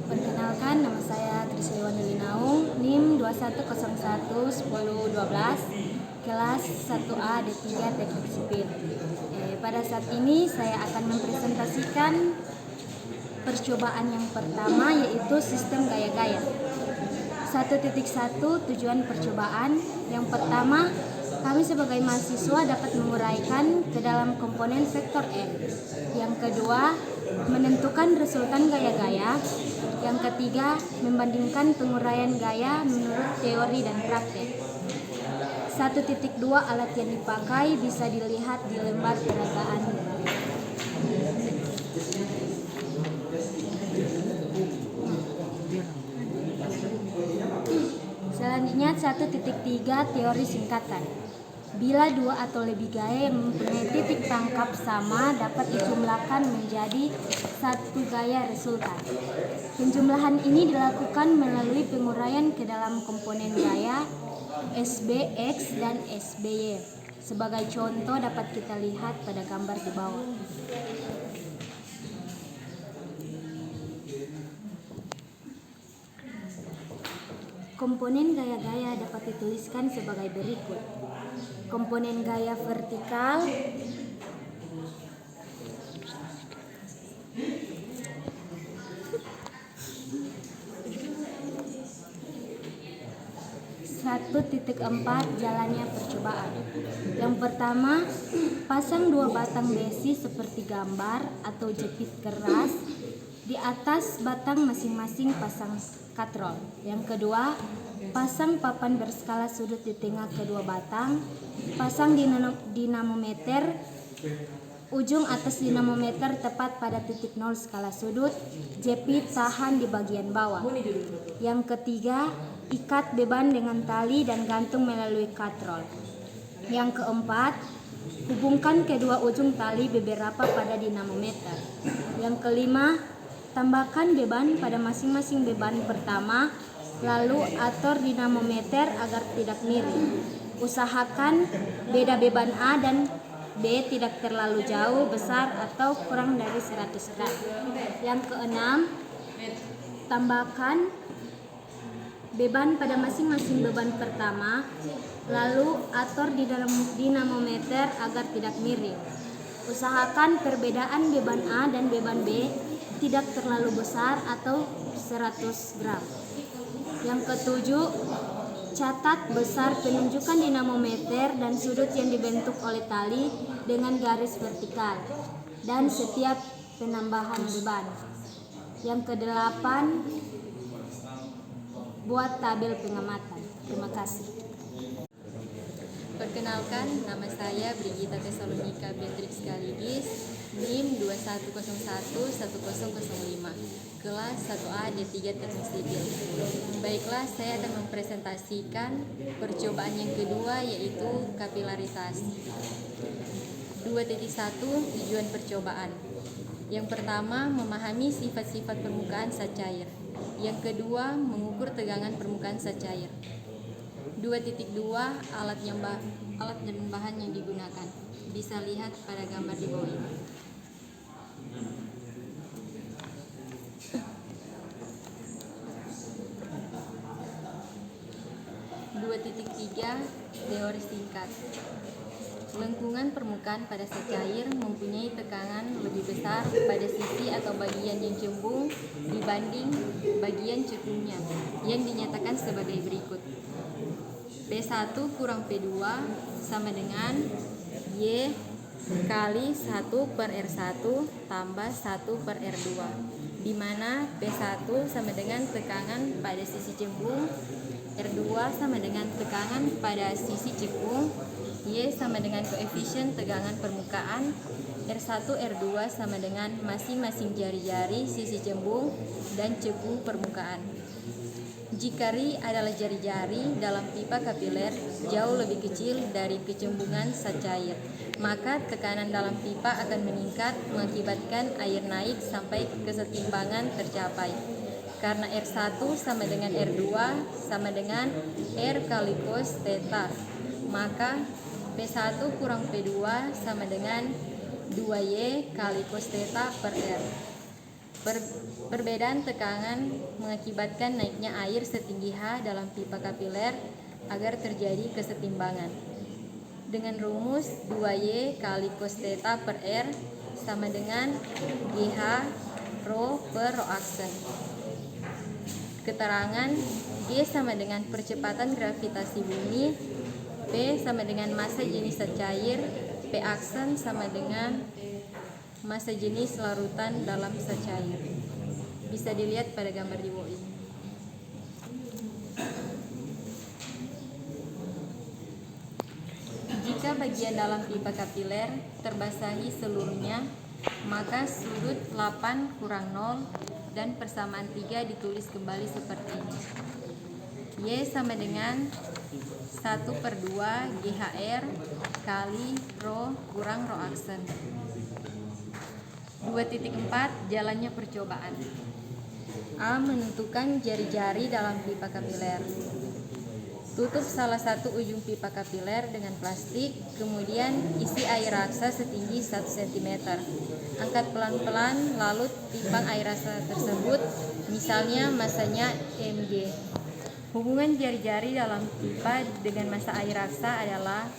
Perkenalkan, nama saya Trisliwani Linaung, NIM 21011012, kelas 1A D3 Teknik Sipil. Pada saat ini saya akan mempresentasikan percobaan yang pertama, yaitu sistem gaya-gaya. 1.1 tujuan percobaan. Yang pertama, kami sebagai mahasiswa dapat menguraikan ke dalam komponen vektor N. Yang kedua, menentukan resultan gaya-gaya. Yang ketiga, membandingkan penguraian gaya menurut teori dan praktek. 1.2 alat yang dipakai bisa dilihat di lembar peragaan. Selanjutnya 1.3 teori singkatan. Bila dua atau lebih gaya yang mempunyai titik tangkap sama dapat dijumlahkan menjadi satu gaya resultan. Penjumlahan ini dilakukan melalui penguraian ke dalam komponen gaya SBX dan SBY. Sebagai contoh dapat kita lihat pada gambar di bawah. Komponen gaya-gaya dapat dituliskan sebagai berikut. Komponen gaya vertikal (1.4) jalannya percobaan. Yang pertama, pasang dua batang besi seperti gambar atau jepit keras. Di atas batang masing-masing pasang katrol. Yang kedua, pasang papan berskala sudut di tengah kedua batang. Pasang dinamometer. Ujung atas dinamometer tepat pada titik 0 skala sudut. Jepit tahan di bagian bawah. Yang ketiga, ikat beban dengan tali dan gantung melalui katrol. Yang keempat, hubungkan kedua ujung tali beberapa pada dinamometer. Yang kelima, tambahkan beban pada masing-masing beban pertama, lalu atur dinamometer agar tidak miring. Usahakan beda beban A dan B tidak terlalu jauh, besar atau kurang dari 100 gram. Yang keenam, tambahkan beban pada masing-masing beban pertama, lalu atur dinamometer agar tidak miring. Usahakan perbedaan beban A dan beban B tidak terlalu besar atau 100 gram. Yang ketujuh, catat besar penunjukan dinamometer dan sudut yang dibentuk oleh tali dengan garis vertikal dan setiap penambahan beban. Yang kedelapan, buat tabel pengamatan. Terima kasih. Perkenalkan, nama saya Brigita Tesalonika Beatrix Galigis, NIM 21011005, kelas 1A D3 Teknik Sipil. Baiklah, saya akan mempresentasikan percobaan yang kedua, yaitu kapilarisasi. 2.1 tujuan percobaan. Yang pertama, memahami sifat-sifat permukaan zat cair. Yang kedua, mengukur tegangan permukaan zat cair. 2.2 alat dan bahan yang digunakan. Bisa lihat pada gambar di bawah ini. 2.3 teori singkat. Lengkungan permukaan pada zat cair mempunyai tekanan lebih besar pada sisi atau bagian yang cembung dibanding bagian cekungnya, yang dinyatakan sebagai berikut. P1 kurang P2 sama dengan Y kali 1 per R1 tambah 1 per R2, di mana P1 sama dengan tekanan pada sisi cembung, R2 sama dengan tekanan pada sisi cekung, Y sama dengan koefisien tegangan permukaan, R1 R2 sama dengan masing-masing jari-jari sisi cembung dan cekung permukaan. Jika Ri adalah jari-jari dalam pipa kapiler jauh lebih kecil dari kecembungan zat cair, maka tekanan dalam pipa akan meningkat mengakibatkan air naik sampai kesetimbangan tercapai. Karena R1 sama dengan R2 sama dengan R kali cos theta, maka P1 kurang P2 sama dengan 2Y kali cos theta per R. Perbedaan tekanan mengakibatkan naiknya air setinggi H dalam pipa kapiler agar terjadi kesetimbangan. Dengan rumus 2Y kali cos theta per R sama dengan GH rho per rho aksen. Keterangan G sama dengan percepatan gravitasi bumi, P sama dengan massa jenis cair, P aksen sama dengan massa jenis larutan dalam cair. Bisa dilihat pada gambar di bawah ini. Jika bagian dalam pipa kapiler terbasahi seluruhnya, maka sudut 8 kurang 0 dan persamaan 3 ditulis kembali seperti ini. Y sama dengan 1/2 GHR kali rho kurang rho aksen. 2.4 Jalannya percobaan. A. Menentukan jari-jari dalam pipa kapiler. Tutup salah satu ujung pipa kapiler dengan plastik, kemudian isi air raksa setinggi 1 cm. Angkat pelan-pelan lalut timbang air raksa tersebut, misalnya massanya mg. Hubungan jari-jari dalam pipa dengan massa air raksa adalah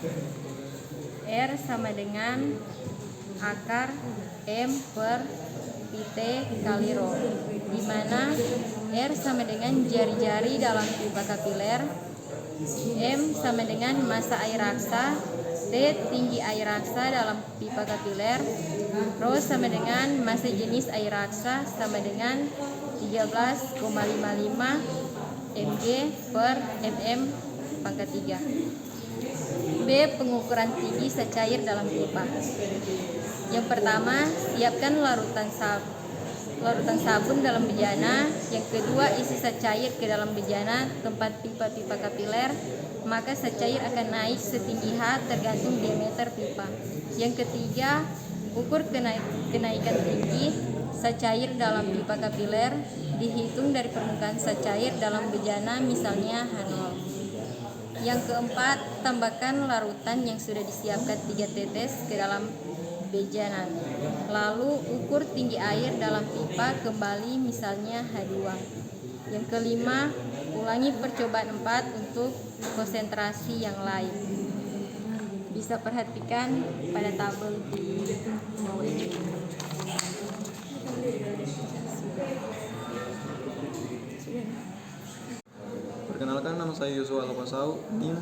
R sama dengan akar M per Pt kali rho, di mana R sama dengan jari-jari dalam pipa kapiler, M sama dengan massa air raksa, T tinggi air raksa dalam pipa kapiler, rho sama dengan massa jenis air raksa sama dengan 13,55 mg per mm pangkat 3. B. Pengukuran tinggi cair dalam pipa. Yang pertama, siapkan larutan sabun dalam bejana. Yang kedua, isi cair ke dalam bejana tempat pipa-pipa kapiler, maka cair akan naik setinggi H tergantung diameter pipa. Yang ketiga, ukur kenaikan tinggi cair dalam pipa kapiler, dihitung dari permukaan cair dalam bejana, misalnya H0. Yang keempat, tambahkan larutan yang sudah disiapkan 3 tetes ke dalam bejana. Lalu ukur tinggi air dalam pipa kembali, misalnya H2. Yang kelima, ulangi percobaan 4 untuk konsentrasi yang lain. Bisa perhatikan pada tabel di bawah ini. Perkenalkan, nama saya Yosua Alpasau, NIM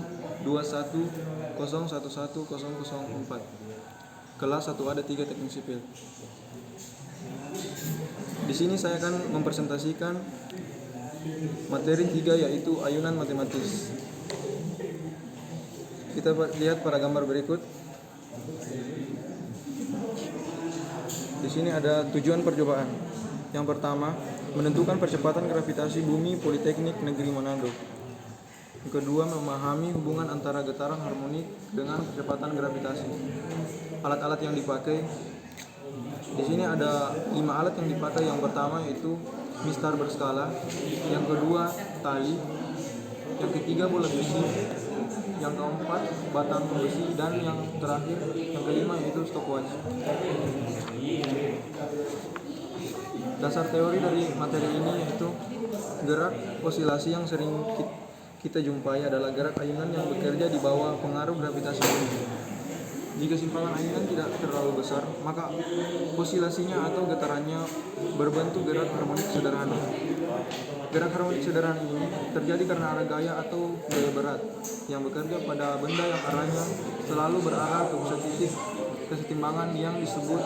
21011004. Kelas 1A D3 Teknik Sipil. Di sini saya akan mempresentasikan materi 3, yaitu ayunan matematis. Kita lihat pada gambar berikut. Di sini ada tujuan percobaan. Yang pertama, menentukan percepatan gravitasi bumi Politeknik Negeri Manado. Yang kedua, memahami hubungan antara getaran harmonik dengan percepatan gravitasi. Alat-alat yang dipakai. Di sini ada 5 alat yang dipakai. Yang pertama yaitu mistar berskala, yang kedua tali, yang ketiga bola besi, yang keempat batang besi, dan yang terakhir, yang kelima yaitu stopwatch. Dasar teori dari materi ini yaitu gerak osilasi yang sering kita jumpai adalah gerak ayunan yang bekerja di bawah pengaruh gravitasi bumi. Jika simpangan ayunan tidak terlalu besar, maka osilasinya atau getarannya berbentuk gerak harmonik sederhana. Gerak harmonik sederhana ini terjadi karena ada gaya atau gaya berat yang bekerja pada benda yang arahnya selalu berarah ke pusat titik kesetimbangan yang disebut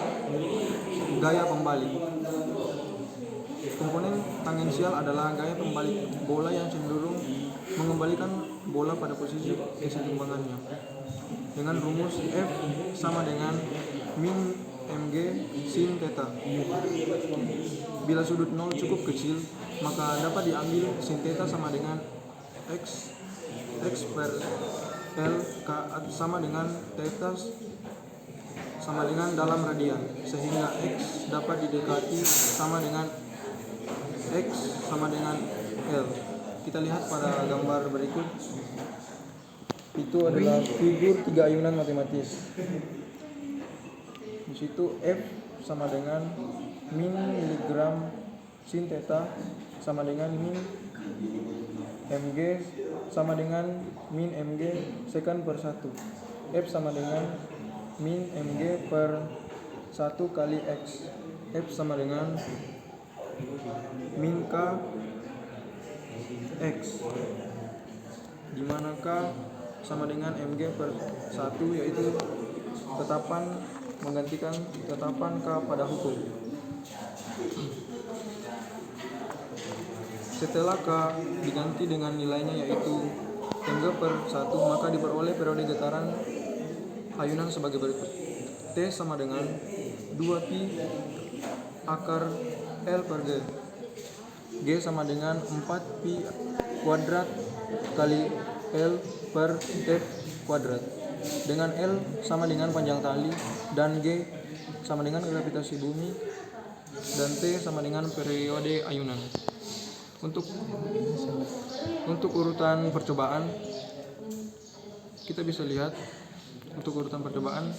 gaya pembalik. Komponen tangensial adalah gaya pembalik bola yang cenderung mengembalikan bola pada posisi kesetimbangannya. Dengan rumus F sama dengan min mg sin theta. Bila sudut 0 cukup kecil, maka dapat diambil sin theta sama dengan x per L sama dengan theta sama dengan dalam radian, sehingga x dapat didekati sama dengan X sama dengan L. Kita lihat pada gambar berikut. Itu adalah figur 3 ayunan matematis. Di situ F sama dengan min miligram sin theta sama dengan min mg sama dengan min mg sekant per 1. F sama dengan min mg per 1 kali x. F sama dengan min k x, di mana k sama dengan mg per 1, yaitu tetapan menggantikan tetapan k pada hukum. Setelah k diganti dengan nilainya yaitu mg per 1, maka diperoleh periode getaran ayunan sebagai berikut. T sama dengan 2pi akar L per G. G sama dengan 4pi kuadrat kali L per F kuadrat. Dengan L sama dengan panjang tali dan G sama dengan gravitasi bumi dan T sama dengan periode ayunan. Untuk urutan percobaan kita bisa lihat, untuk urutan percobaan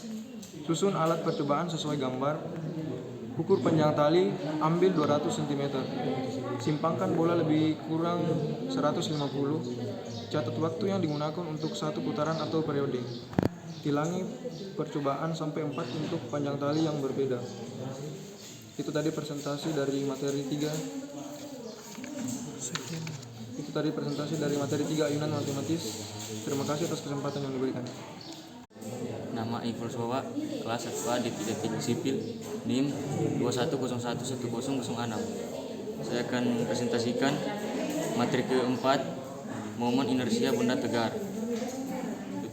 susun alat percobaan sesuai gambar. Ukur panjang tali, ambil 200 cm. Simpangkan bola lebih kurang 150. Catat waktu yang digunakan untuk satu putaran atau periode. Tilangi percobaan sampai 4 untuk panjang tali yang berbeda. Itu tadi presentasi dari materi 3 ayunan matematis. Terima kasih atas kesempatan yang diberikan. Nama Iful Sowa, kelas 1A Divisi Teknik Sipil, NIM 21011006. Saya akan presentasikan materi keempat, momen inersia benda tegar.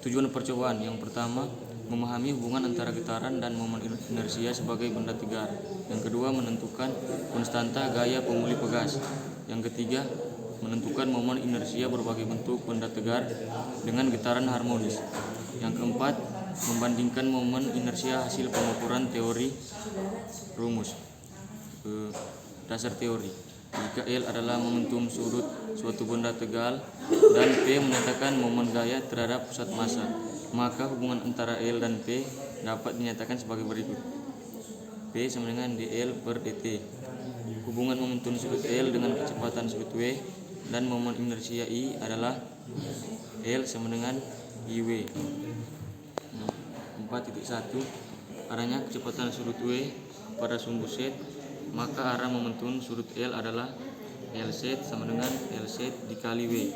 Tujuan percobaan yang pertama, memahami hubungan antara getaran dan momen inersia sebagai benda tegar. Yang kedua, menentukan konstanta gaya pemulih pegas. Yang ketiga, menentukan momen inersia berbagai bentuk benda tegar dengan getaran harmonis. Yang keempat, membandingkan momen inersia hasil pengukuran teori rumus. Dasar teori, jika L adalah momentum sudut suatu benda tegal dan P menyatakan momen gaya terhadap pusat massa, maka hubungan antara L dan P dapat dinyatakan sebagai berikut. P sama dengan dL per dt. Hubungan momentum sudut L dengan kecepatan sudut W dan momen inersia I adalah L sama dengan IW. 4.1, arahnya kecepatan sudut W pada sumbu Z, maka arah momentum sudut L adalah LZ sama dengan LZ dikali W.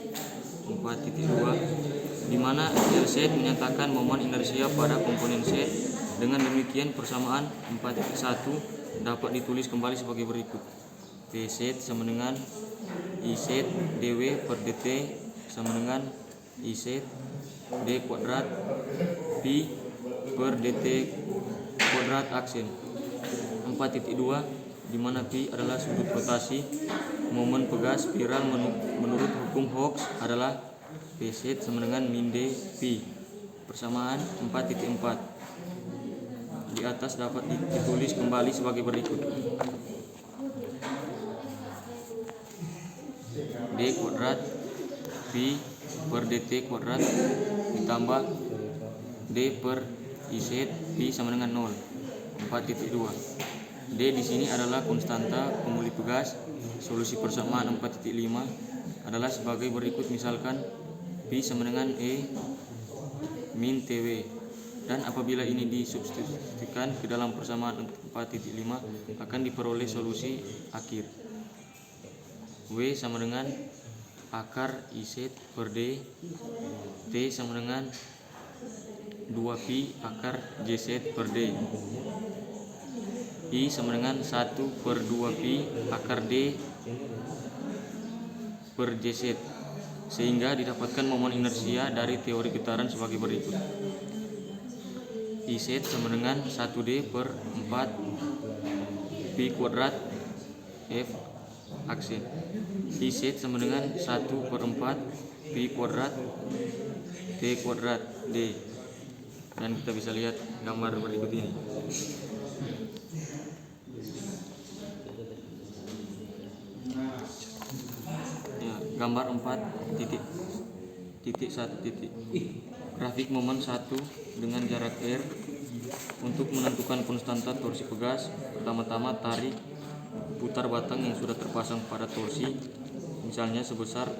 4.2, di mana LZ menyatakan momen inersia pada komponen Z. Dengan demikian persamaan 4.1 dapat ditulis kembali sebagai berikut. PZ sama dengan IZ dW per dt sama dengan IZ d kuadrat pi per dt kuadrat aksen. 4.2, di mana pi adalah sudut rotasi momen pegas spiral menurut hukum Hooke adalah Pz sama dengan min d pi. Persamaan 4.4 di atas dapat ditulis kembali sebagai berikut. D kuadrat pi per dt kuadrat ditambah d per iz pi sama dengan 0. 4.2, d di sini adalah konstanta pemulih pegas. Solusi persamaan 4.5 adalah sebagai berikut, misalkan pi sama dengan e min tw, dan apabila ini disubstitusikan ke dalam persamaan 4.5 akan diperoleh solusi akhir. W sama dengan akar IZ per D, T sama dengan 2pi akar JZ per D, I sama dengan 1 per 2pi akar D per JZ, sehingga didapatkan momen inersia dari teori getaran sebagai berikut. IZ sama dengan 1D per 4 pi kuadrat F aksen. IZ sama dengan 1 per 4 pi kuadrat T kuadrat D. Dan kita bisa lihat gambar berikut ini. Ya, gambar 4.1. Grafik momen 1 dengan jarak R. Untuk menentukan konstanta torsi pegas, pertama-tama tarik putar berputar batang yang sudah terpasang pada torsi, misalnya sebesar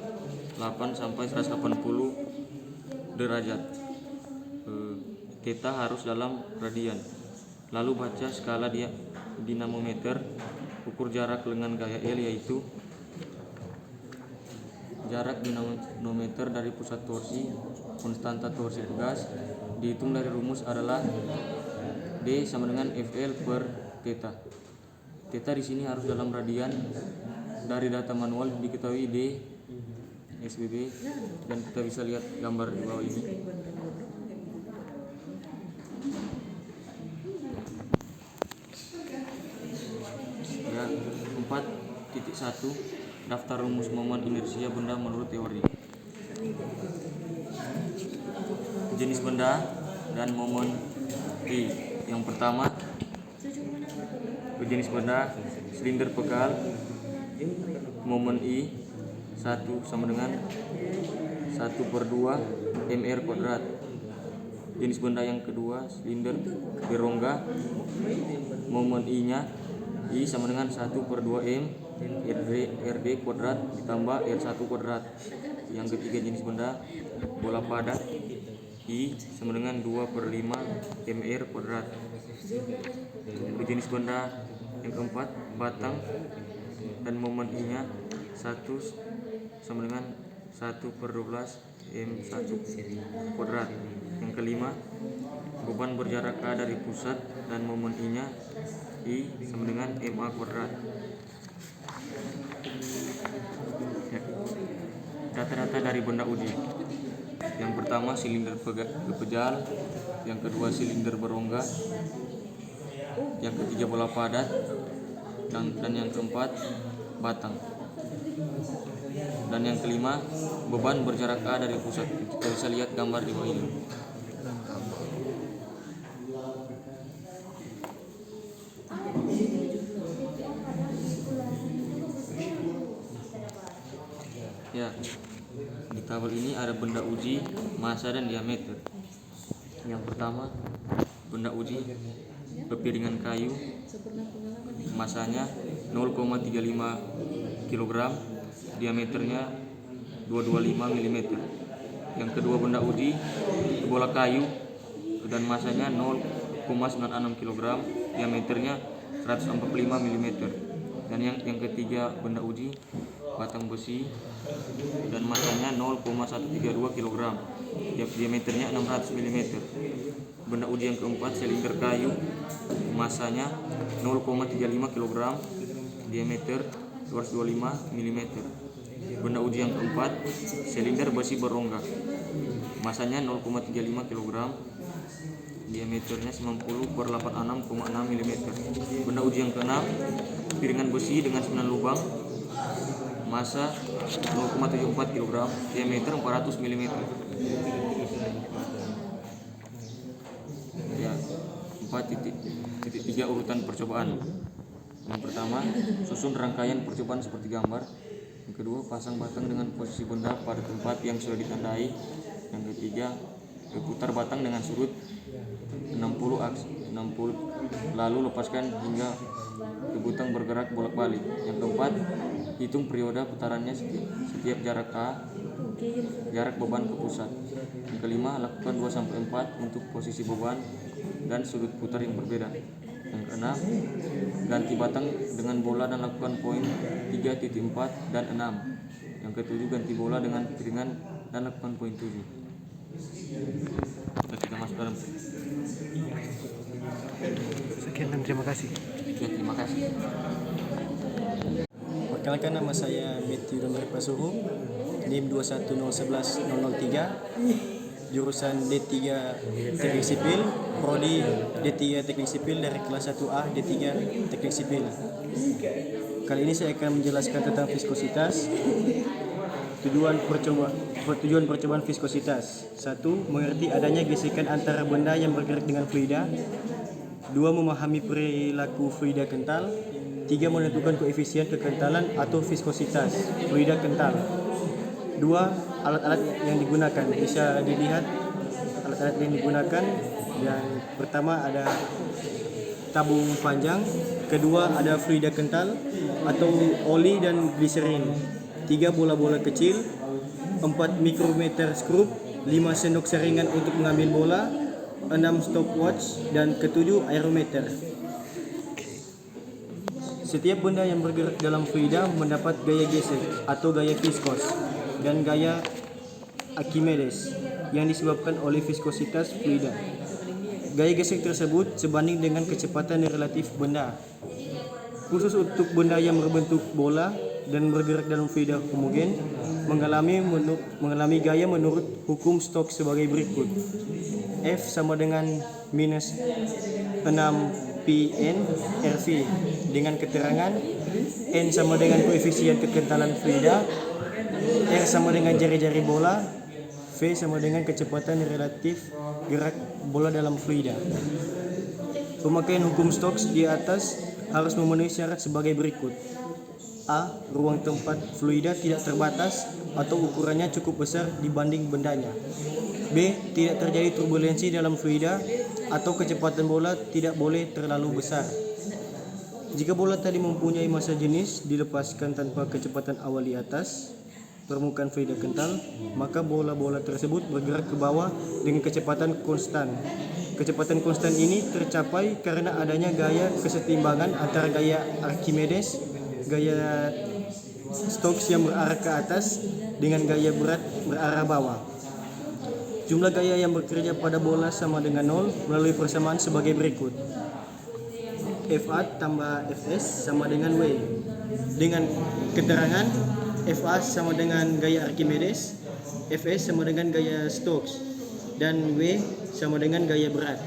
8 sampai 180 derajat. Theta harus dalam radian. Lalu baca skala dinamometer, ukur jarak lengan gaya L, yaitu jarak dinamometer dari pusat torsi konstanta torsi gas dihitung dari rumus adalah D sama dengan FL per theta. Theta di sini harus dalam radian. Dari data manual diketahui D SBB, dan kita bisa lihat gambar di bawah ini. Ya, 4.1 daftar rumus momen inersia benda menurut teori. Jenis benda dan momen I. Yang pertama, jenis benda silinder pegal, momen I 1 sama dengan 1/2 mr kuadrat. Jenis benda yang kedua silinder berongga, momen I-nya I sama dengan 1/2 m rd kuadrat ditambah r1 kuadrat. Yang ketiga jenis benda bola padat, I sama dengan 2/5 mr kuadrat. Jenis benda yang keempat batang dan momen I-nya 1 sama dengan 1/12 m1 kuadrat. Yang kelima beban berjarak A dari pusat dan momen I-nya I sama dengan ma kuadrat. Ya. Data-data dari benda uji. Yang pertama silinder pejal, yang kedua silinder berongga, yang ketiga bola padat, dan yang keempat batang. Dan yang kelima beban berjarak A dari pusat. Kita bisa lihat gambar di bawah ini. Ya, di tabel ini ada benda uji, massa dan diameter. Yang pertama benda uji pepiringan kayu, massanya 0,35 kg, diameternya 225 mm. Yang kedua benda uji bola kayu dan massanya 0,96 kg, diameternya 145 mm. Dan yang ketiga benda uji batang besi dan massanya 0,132 kg, diameternya 600 mm. Benda uji yang keempat silinder kayu, massanya 0,35 kg, diameter 225 mm. Benda uji yang keempat silinder besi berongga, massanya 0,35 kg, diameternya 90/86,6 mm. Benda uji yang keenam piringan besi dengan 9 lubang, massa 0,74 kg, diameter 400 mm. Ya, 4.3 urutan percobaan. Yang pertama, susun rangkaian percobaan seperti gambar. Yang kedua, pasang batang dengan posisi benda pada tempat yang sudah ditandai. Yang ketiga, putar batang dengan sudut 60 lalu lepaskan hingga kebutang bergerak bolak-balik. Yang keempat, hitung periode putarannya setiap jarak A, jarak beban ke pusat. Yang kelima, lakukan 2-4 untuk posisi beban dan sudut putar yang berbeda. Yang keenam, ganti batang dengan bola dan lakukan poin 3.4 dan 6. Yang ketujuh, ganti bola dengan piringan dan lakukan poin 7. Kita masuk dalam. Sekian dan terima kasih. Ya, terima kasih. Perkenalkan, nama saya Matthew Dominic Pasuhu, NIM 210110003, jurusan D3 Teknik Sipil, prodi D3 Teknik Sipil dari kelas 1A D3 Teknik Sipil. Kali ini saya akan menjelaskan tentang viskositas. Tujuan percobaan viskositas. 1. Mengerti adanya gesekan antara benda yang bergerak dengan fluida. 2. Memahami perilaku fluida kental. 3. Menentukan koefisien kekentalan atau viskositas fluida kental. 2. Alat-alat yang digunakan. Bisa dilihat alat-alat yang digunakan. Yang pertama ada tabung panjang, Kedua ada fluida kental atau oli dan gliserin. 3 bola-bola kecil. 4 mikrometer skrup. 5 sendok saringan untuk mengambil bola. 6 stopwatch. Dan ketujuh aerometer. Setiap benda yang bergerak dalam fluida mendapat gaya gesek atau gaya viskos dan gaya Archimedes yang disebabkan oleh viskositas fluida. Gaya gesek tersebut sebanding dengan kecepatan relatif benda. Khusus untuk benda yang berbentuk bola dan bergerak dalam fluida homogen mengalami gaya menurut hukum Stokes sebagai berikut. F sama dengan minus 6 Pn RV dengan keterangan N sama dengan koefisien kekentalan fluida, R sama dengan jari-jari bola, V sama dengan kecepatan relatif gerak bola dalam fluida. Pemakaian hukum Stokes di atas harus memenuhi syarat sebagai berikut. A. Ruang tempat fluida tidak terbatas atau ukurannya cukup besar dibanding bendanya. B. Tidak terjadi turbulensi dalam fluida atau kecepatan bola tidak boleh terlalu besar. Jika bola tadi mempunyai massa jenis dilepaskan tanpa kecepatan awal di atas permukaan fluida kental, maka bola-bola tersebut bergerak ke bawah dengan kecepatan konstan. Kecepatan konstan ini tercapai karena adanya gaya kesetimbangan antara gaya Archimedes, gaya Stokes yang berarah ke atas dengan gaya berat berarah bawah. Jumlah gaya yang bekerja pada bola sama dengan 0 melalui persamaan sebagai berikut. FA tambah Fs sama dengan W. Dengan keterangan FA sama dengan gaya Archimedes, Fs sama dengan gaya Stokes, dan W sama dengan gaya berat.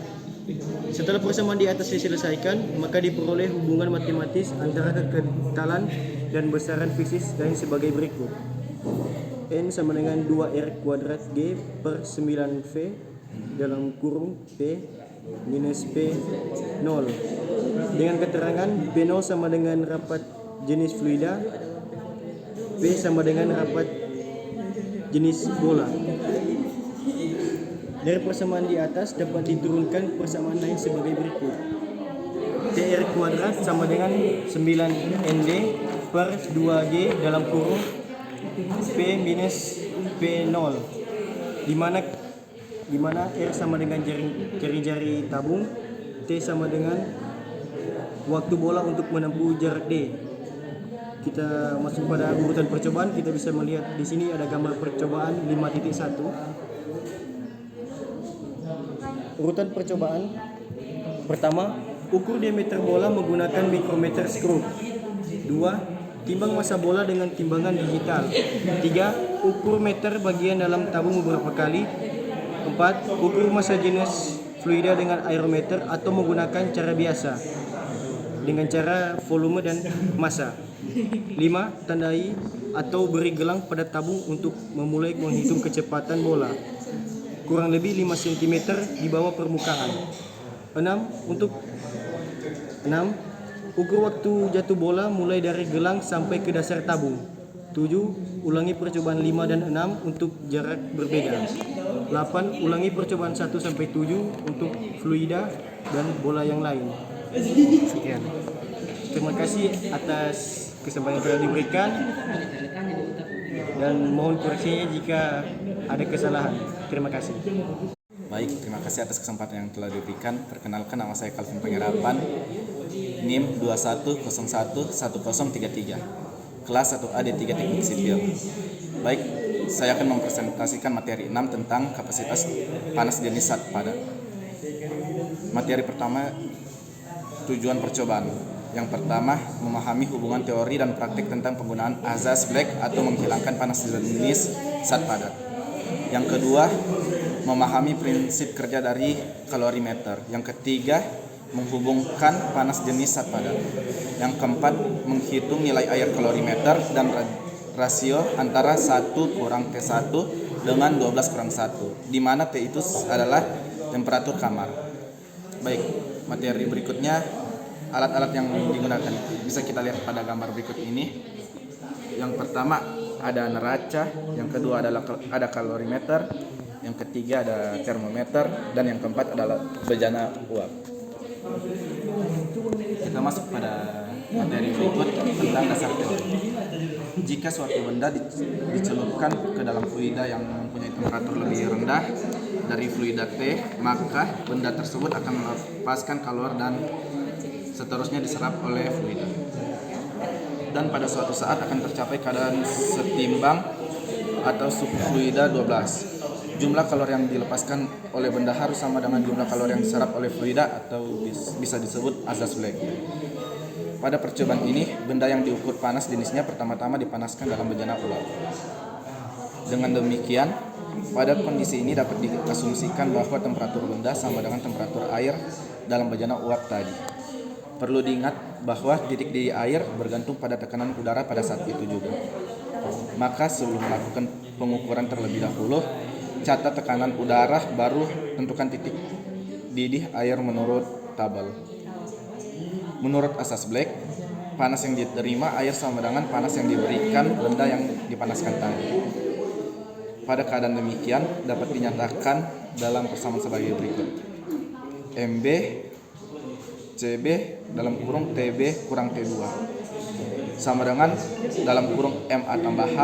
Setelah persamaan di atas diselesaikan, maka diperoleh hubungan matematis antara kekentalan dan besaran fisis lain sebagai berikut. N sama dengan 2R kuadrat G per 9V dalam kurung P minus P0. Dengan keterangan P0 sama dengan rapat jenis fluida, P sama dengan rapat jenis bola. Dari persamaan di atas dapat diturunkan persamaan lain sebagai berikut. TR kuadrat sama dengan 9ND per 2G dalam kurung P minus P0, di mana R sama dengan jari-jari tabung, T sama dengan waktu bola untuk menempuh jarak D. Kita masuk pada urutan percobaan. Kita bisa melihat di sini ada gambar percobaan 5.1. Urutan percobaan pertama, ukur diameter bola menggunakan mikrometer skrup. 2. Timbang massa bola dengan timbangan digital. 3. Ukur meter bagian dalam tabung beberapa kali. 4. Ukur massa jenis fluida dengan aerometer atau menggunakan cara biasa dengan cara volume dan massa. 5. Tandai atau beri gelang pada tabung untuk memulai menghitung kecepatan bola kurang lebih 5 cm di bawah permukaan. 6. Ukur waktu jatuh bola mulai dari gelang sampai ke dasar tabung. 7. Ulangi percobaan 5 dan 6 untuk jarak berbeda. 8. Ulangi percobaan 1 sampai 7 untuk fluida dan bola yang lain. Sekian. Terima kasih atas kesempatan yang telah diberikan dan mohon koreksinya jika ada kesalahan. Terima kasih. Baik, terima kasih atas kesempatan yang telah diberikan. Perkenalkan, nama saya Calvin Panggerapan, NIM 21011033, kelas 1A D3 Teknik Sipil. Baik, saya akan mempresentasikan materi 6 tentang kapasitas panas jenis zat padat. Materi pertama, tujuan percobaan. Yang pertama, memahami hubungan teori dan praktik tentang penggunaan azas Black atau menghilangkan panas jenis zat padat. Yang kedua, memahami prinsip kerja dari kalorimeter. Yang ketiga, menghubungkan panas jenis zat padat. Yang keempat, menghitung nilai air kalorimeter dan rasio antara 1 kurang T1 dengan 12 kurang 1, di mana T itu adalah temperatur kamar. Baik, materi berikutnya, alat-alat yang digunakan bisa kita lihat pada gambar berikut ini. Yang pertama ada neraca, yang kedua ada kalorimeter, yang ketiga ada termometer, dan yang keempat adalah bejana uap. Kita masuk pada materi berikut tentang dasar teori. Jika suatu benda dicelupkan ke dalam fluida yang mempunyai temperatur lebih rendah dari fluida T, maka benda tersebut akan melepaskan kalor dan seterusnya diserap oleh fluida. Dan pada suatu saat akan tercapai keadaan setimbang atau subfluida 12. Jumlah kalor yang dilepaskan oleh benda harus sama dengan jumlah kalor yang diserap oleh fluida atau bisa disebut azas Black. Pada percobaan ini, benda yang diukur panas jenisnya pertama-tama dipanaskan dalam bejana uap. Dengan demikian, pada kondisi ini dapat diasumsikan bahwa temperatur benda sama dengan temperatur air dalam bejana uap tadi. Perlu diingat bahwa titik di air bergantung pada tekanan udara pada saat itu juga. Maka sebelum melakukan pengukuran terlebih dahulu, catat tekanan udara baru tentukan titik didih air menurut tabel. Menurut asas Black, panas yang diterima air sama dengan panas yang diberikan benda yang dipanaskan tadi. Pada keadaan demikian dapat dinyatakan dalam persamaan sebagai berikut. MB CB dalam kurung TB kurang T2 sama dengan dalam kurung MA tambah H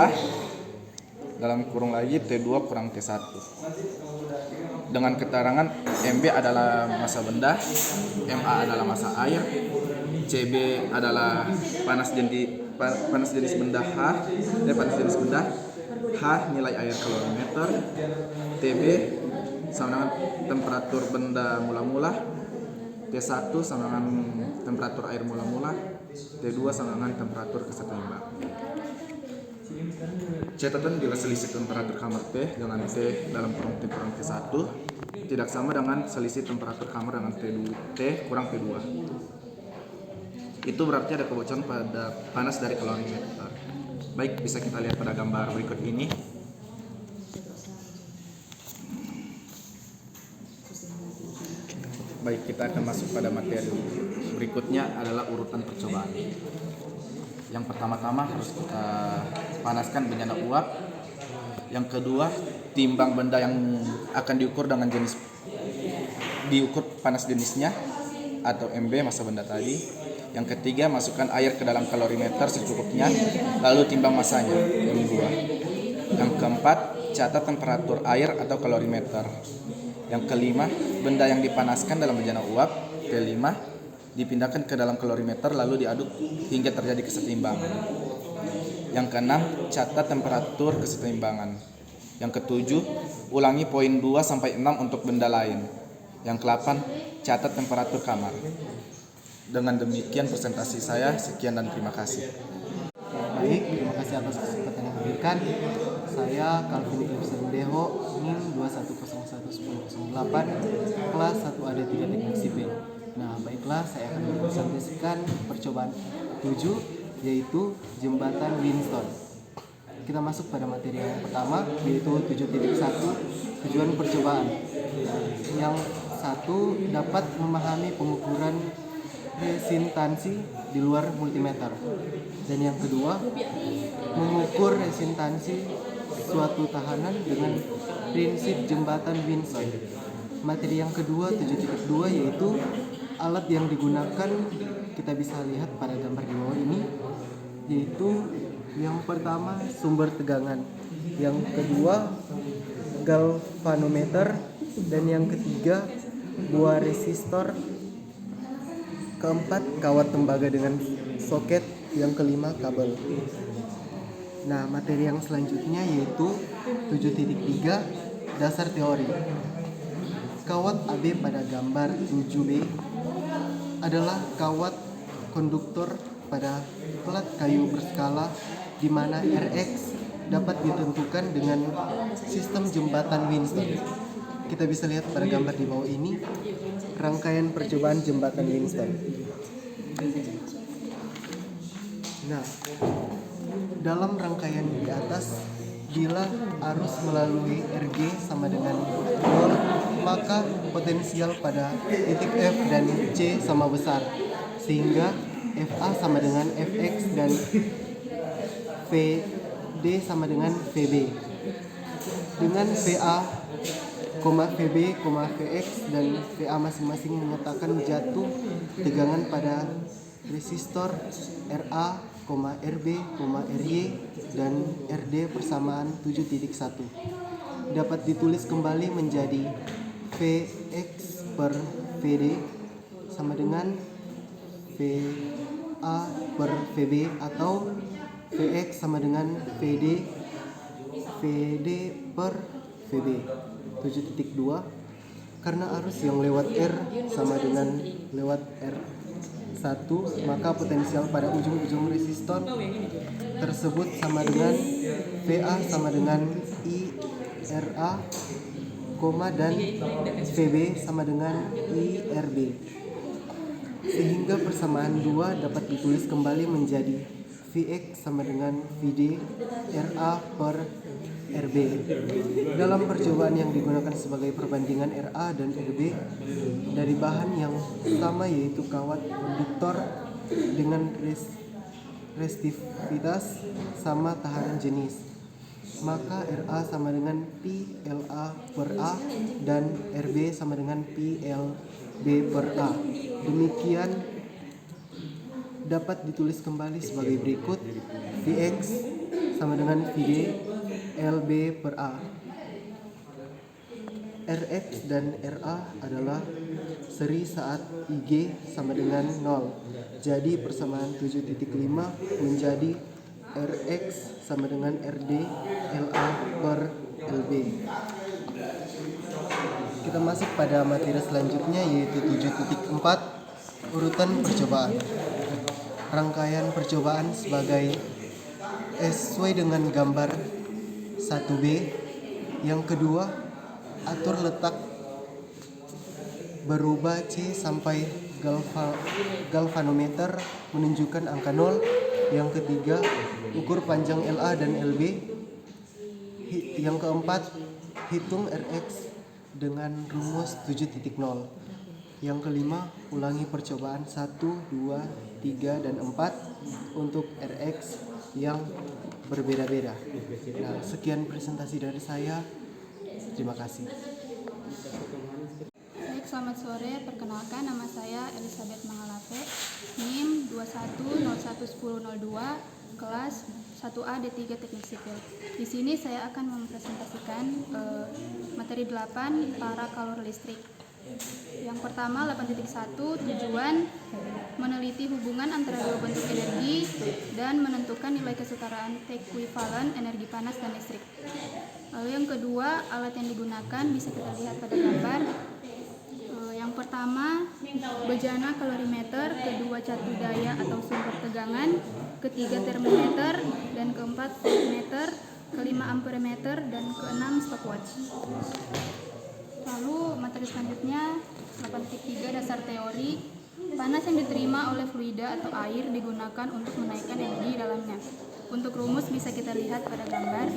dalam kurung lagi T2 kurang T1. Dengan keterangan MB adalah massa benda, MA adalah massa air, CB adalah panas jenis benda H nilai air kalorimeter, TB sama dengan temperatur benda mula-mula, T1 sama dengan temperatur air mula-mula, T2 sama dengan temperatur kesetimbangan. Catatan bila selisih temperatur kamar T dengan T dalam kurung T kurang T1 tidak sama dengan selisih temperatur kamar dengan T kurang T2. Itu berarti ada kebocoran pada panas dari kalorimeter. Baik, bisa kita lihat pada gambar berikut ini. Baik, kita akan masuk pada materi berikutnya adalah urutan percobaan. Yang pertama-tama harus kita panaskan bejana uap. Yang kedua, timbang benda yang akan diukur dengan diukur panas jenisnya atau MB massa benda tadi. Yang ketiga, masukkan air ke dalam kalorimeter secukupnya, lalu timbang massanya M2. Yang keempat, catat temperatur air atau kalorimeter. Yang kelima, benda yang dipanaskan dalam bejana uap T5 dipindahkan ke dalam kalorimeter lalu diaduk hingga terjadi kesetimbangan. Yang keenam, catat temperatur kesetimbangan. Yang ketujuh, ulangi poin 2 sampai 6 untuk benda lain. Yang ke-8, catat temperatur kamar. Dengan demikian presentasi saya, sekian dan terima kasih. Baik, terima kasih atas kesempatan yang diberikan. Saya Calvin Ibsen Deho, NIM 21011008, kelas 1AD 3 Teknik Sipil. Nah, baiklah, saya akan mempresentasikan percobaan 7, yaitu jembatan Winston. Kita masuk pada materi yang pertama, yaitu 7.1, tujuan percobaan. Yang satu, dapat memahami pengukuran resintansi di luar multimeter. Dan yang kedua, mengukur resintansi suatu tahanan dengan prinsip jembatan Winston. Materi yang kedua 7.2 yaitu alat yang digunakan, kita bisa lihat pada gambar di bawah ini, yaitu yang pertama sumber tegangan, yang kedua galvanometer, dan yang ketiga buah resistor, keempat kawat tembaga dengan soket, yang kelima kabel. Nah, materi yang selanjutnya yaitu 7.3 dasar teori. Kawat AB pada gambar 7B adalah kawat konduktor pada plat kayu berskala di mana Rx dapat ditentukan dengan sistem jembatan Winston. Kita bisa lihat pada gambar di bawah ini rangkaian percobaan jembatan Winston. Nah, dalam rangkaian di atas, bila arus melalui RG sama dengan 0, maka potensial pada titik F dan C sama besar, sehingga FA sama dengan Fx dan VD sama dengan VB. Dengan VA VB, Vx, dan VA masing-masing menyatakan jatuh tegangan pada resistor RA, RB, RY, dan RD persamaan 7.1. Dapat ditulis kembali menjadi Vx per Vd sama dengan VA per VB atau Vx sama dengan Vd per VB 7.2. Karena arus yang lewat R sama dengan lewat R1, maka potensial pada ujung-ujung resistor tersebut sama dengan VA sama dengan IRA, dan VB sama dengan IRB. Sehingga persamaan 2 dapat ditulis kembali menjadi Vx sama dengan Vd RA per RB. Dalam percobaan yang digunakan sebagai perbandingan RA dan RB dari bahan yang sama yaitu kawat konduktor dengan resistivitas sama tahanan jenis, maka RA sama dengan PLA per A dan RB sama dengan PLB per A. Demikian dapat ditulis kembali sebagai berikut: Vx sama dengan Vd LB per A. Rx dan Ra adalah seri saat Ig sama dengan 0. Jadi persamaan 7.5 menjadi Rx sama dengan Rd La per Lb. Kita masuk pada materi selanjutnya yaitu 7.4, urutan percobaan. Rangkaian percobaan sesuai dengan gambar 1b. Yang kedua, atur letak berubah C sampai galvanometer menunjukkan angka 0. Yang ketiga, ukur panjang LA dan LB. Yang keempat, hitung Rx dengan rumus 7.0. Yang kelima, ulangi percobaan 1, 2, 3, dan 4 untuk Rx yang berbeda-beda. Nah, sekian presentasi dari saya. Terima kasih. Baik, selamat sore. Perkenalkan, nama saya Elizabeth Mangalape, NIM 21011002, kelas 1A D3 Teknik Sipil. Di sini saya akan mempresentasikan materi 8, parakalor listrik. Yang pertama, 8.1, tujuan meneliti hubungan antara dua bentuk energi dan menentukan nilai kesetaraan ekuivalen energi panas dan listrik. Lalu yang kedua, alat yang digunakan bisa kita lihat pada gambar. Yang pertama, bejana kalorimeter, kedua catu daya atau sumber tegangan, ketiga termometer, dan keempat voltmeter, kelima amperemeter, dan keenam stopwatch. Lalu materi selanjutnya 8.3, dasar teori. Panas yang diterima oleh fluida atau air digunakan untuk menaikkan energi dalamnya. Untuk rumus bisa kita lihat pada gambar.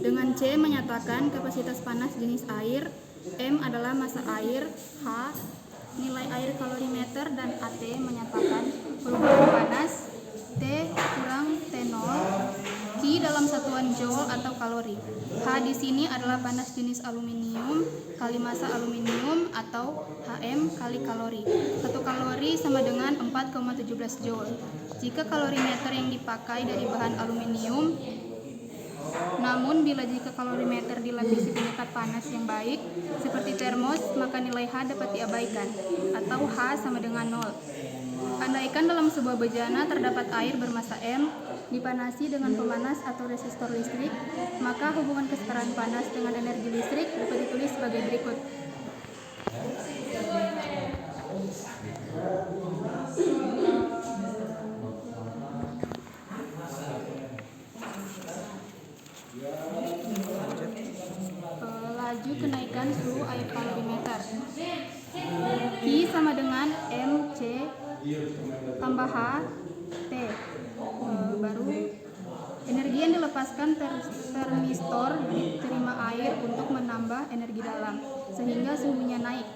Dengan C menyatakan kapasitas panas jenis air, M adalah massa air, H nilai air kalorimeter, dan AT menyatakan perubahan panas, T kurang T0, Q dalam satuan joule atau kalori. H di sini adalah panas jenis aluminium kali massa aluminium atau HM kali kalori. 1 kalori sama dengan 4,17 joule. Jika kalorimeter yang dipakai dari bahan aluminium, namun bila jika kalorimeter dilapisi penyekat panas yang baik seperti termos, maka nilai H dapat diabaikan atau H sama dengan 0. Andaikan dalam sebuah bejana terdapat air bermassa M dipanasi dengan pemanas atau resistor listrik, maka hubungan kesetaraan panas dengan energi listrik dapat ditulis sebagai berikut. Laju kenaikan suhu air kalorimeter. Q sama dengan MC tambah H T. Baru energi yang dilepaskan termistor diterima air untuk menambah energi dalam sehingga suhunya naik.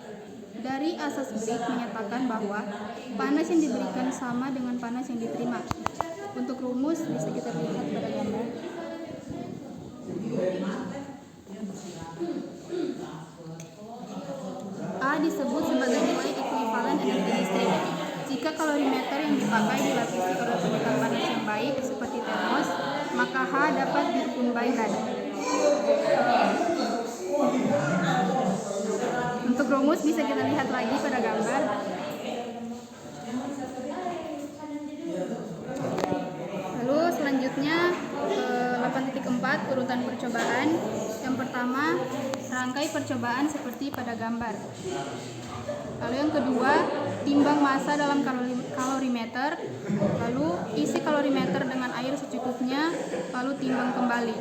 Dari asas Briggs menyatakan bahwa panas yang diberikan sama dengan panas yang diterima. Untuk rumus bisa kita lihat pada gambar. A disebut sebagai nilai ekuivalen energi listrik. Jika kalorimeter yang dipakai dilapisi oleh penyekat panas yang baik seperti termos, maka H dapat diukur by rad. Untuk rumus bisa kita lihat lagi pada gambar. Lalu selanjutnya 8.4 urutan percobaan. Yang pertama, rangkai percobaan seperti pada gambar. Lalu yang kedua, timbang massa dalam kalorimeter. Lalu isi kalorimeter dengan air secukupnya, lalu timbang kembali.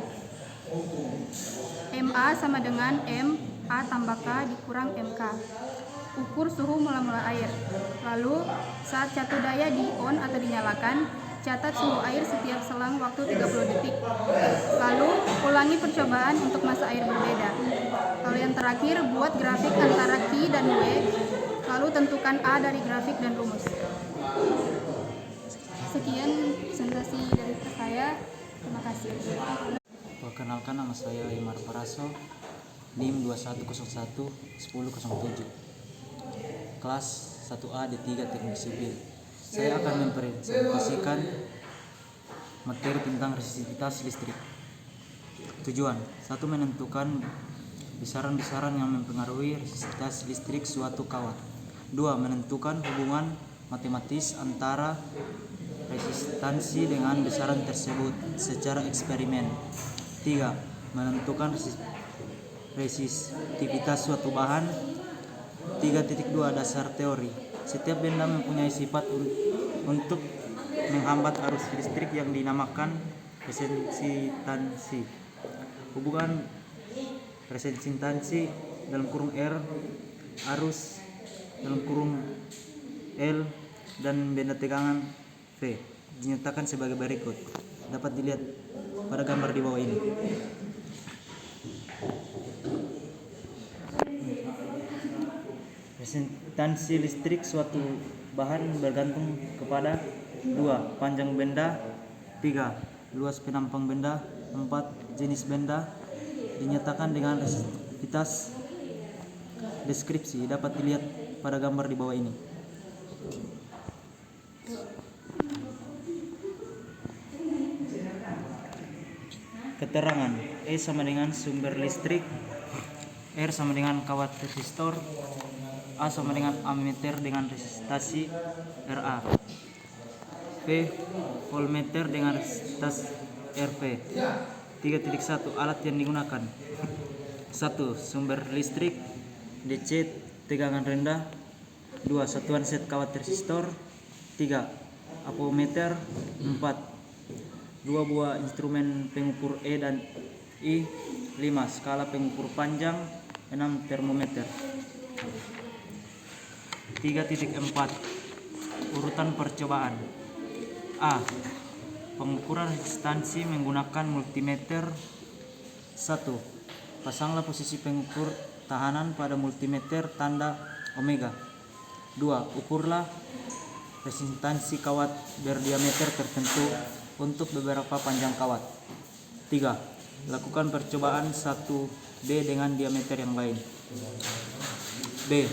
MA sama dengan M A tambah K dikurang MK. Ukur suhu mula-mula air. Lalu saat catu daya di on atau dinyalakan, catat suhu air setiap selang waktu 30 detik. Lalu ulangi percobaan untuk massa air berbeda. Lalu yang terakhir, buat grafik antara Q dan W. Lalu tentukan A dari grafik dan rumus. Sekian presentasi dari saya. Terima kasih. Perkenalkan, nama saya Imar Paraso, NIM 2101-1007, kelas 1A D3 Teknik Sipil. Saya akan mempresentasikan materi tentang resistivitas listrik. Tujuan: 1. Menentukan besaran-besaran yang mempengaruhi resistivitas listrik suatu kawat. 2. Menentukan hubungan matematis antara resistansi dengan besaran tersebut secara eksperimen. 3. Menentukan resistivitas suatu bahan. 3.2 Dasar teori. Setiap benda mempunyai sifat untuk menghambat arus listrik yang dinamakan resistansi. Hubungan resistansi dalam kurung R, arus dalam kurung L, dan benda tegangan V dinyatakan sebagai berikut. Dapat dilihat pada gambar di bawah ini. Resistansi listrik suatu bahan bergantung kepada 2. Panjang benda. 3. Luas penampang benda. 4. Jenis benda. Dinyatakan dengan resistivitas. Deskripsi dapat dilihat pada gambar di bawah ini. Keterangan: E sama dengan sumber listrik, R sama dengan kawat resistor, A sama dengan ammeter dengan resistasi RA, P voltmeter dengan resistasi RV. 3.1 Alat yang digunakan. 1. Sumber listrik, DC tegangan rendah. 2. Satuan set kawat resistor. 3. Ammeter. 4. 2 buah instrumen pengukur E dan I. 5. Skala pengukur panjang. 6. Termometer. 3.4 Urutan percobaan. A. Pengukuran resistansi menggunakan multimeter. 1. Pasanglah posisi pengukur tahanan pada multimeter tanda omega. 2. Ukurlah resistansi kawat berdiameter tertentu untuk beberapa panjang kawat. 3. Lakukan percobaan 1B dengan diameter yang lain. B.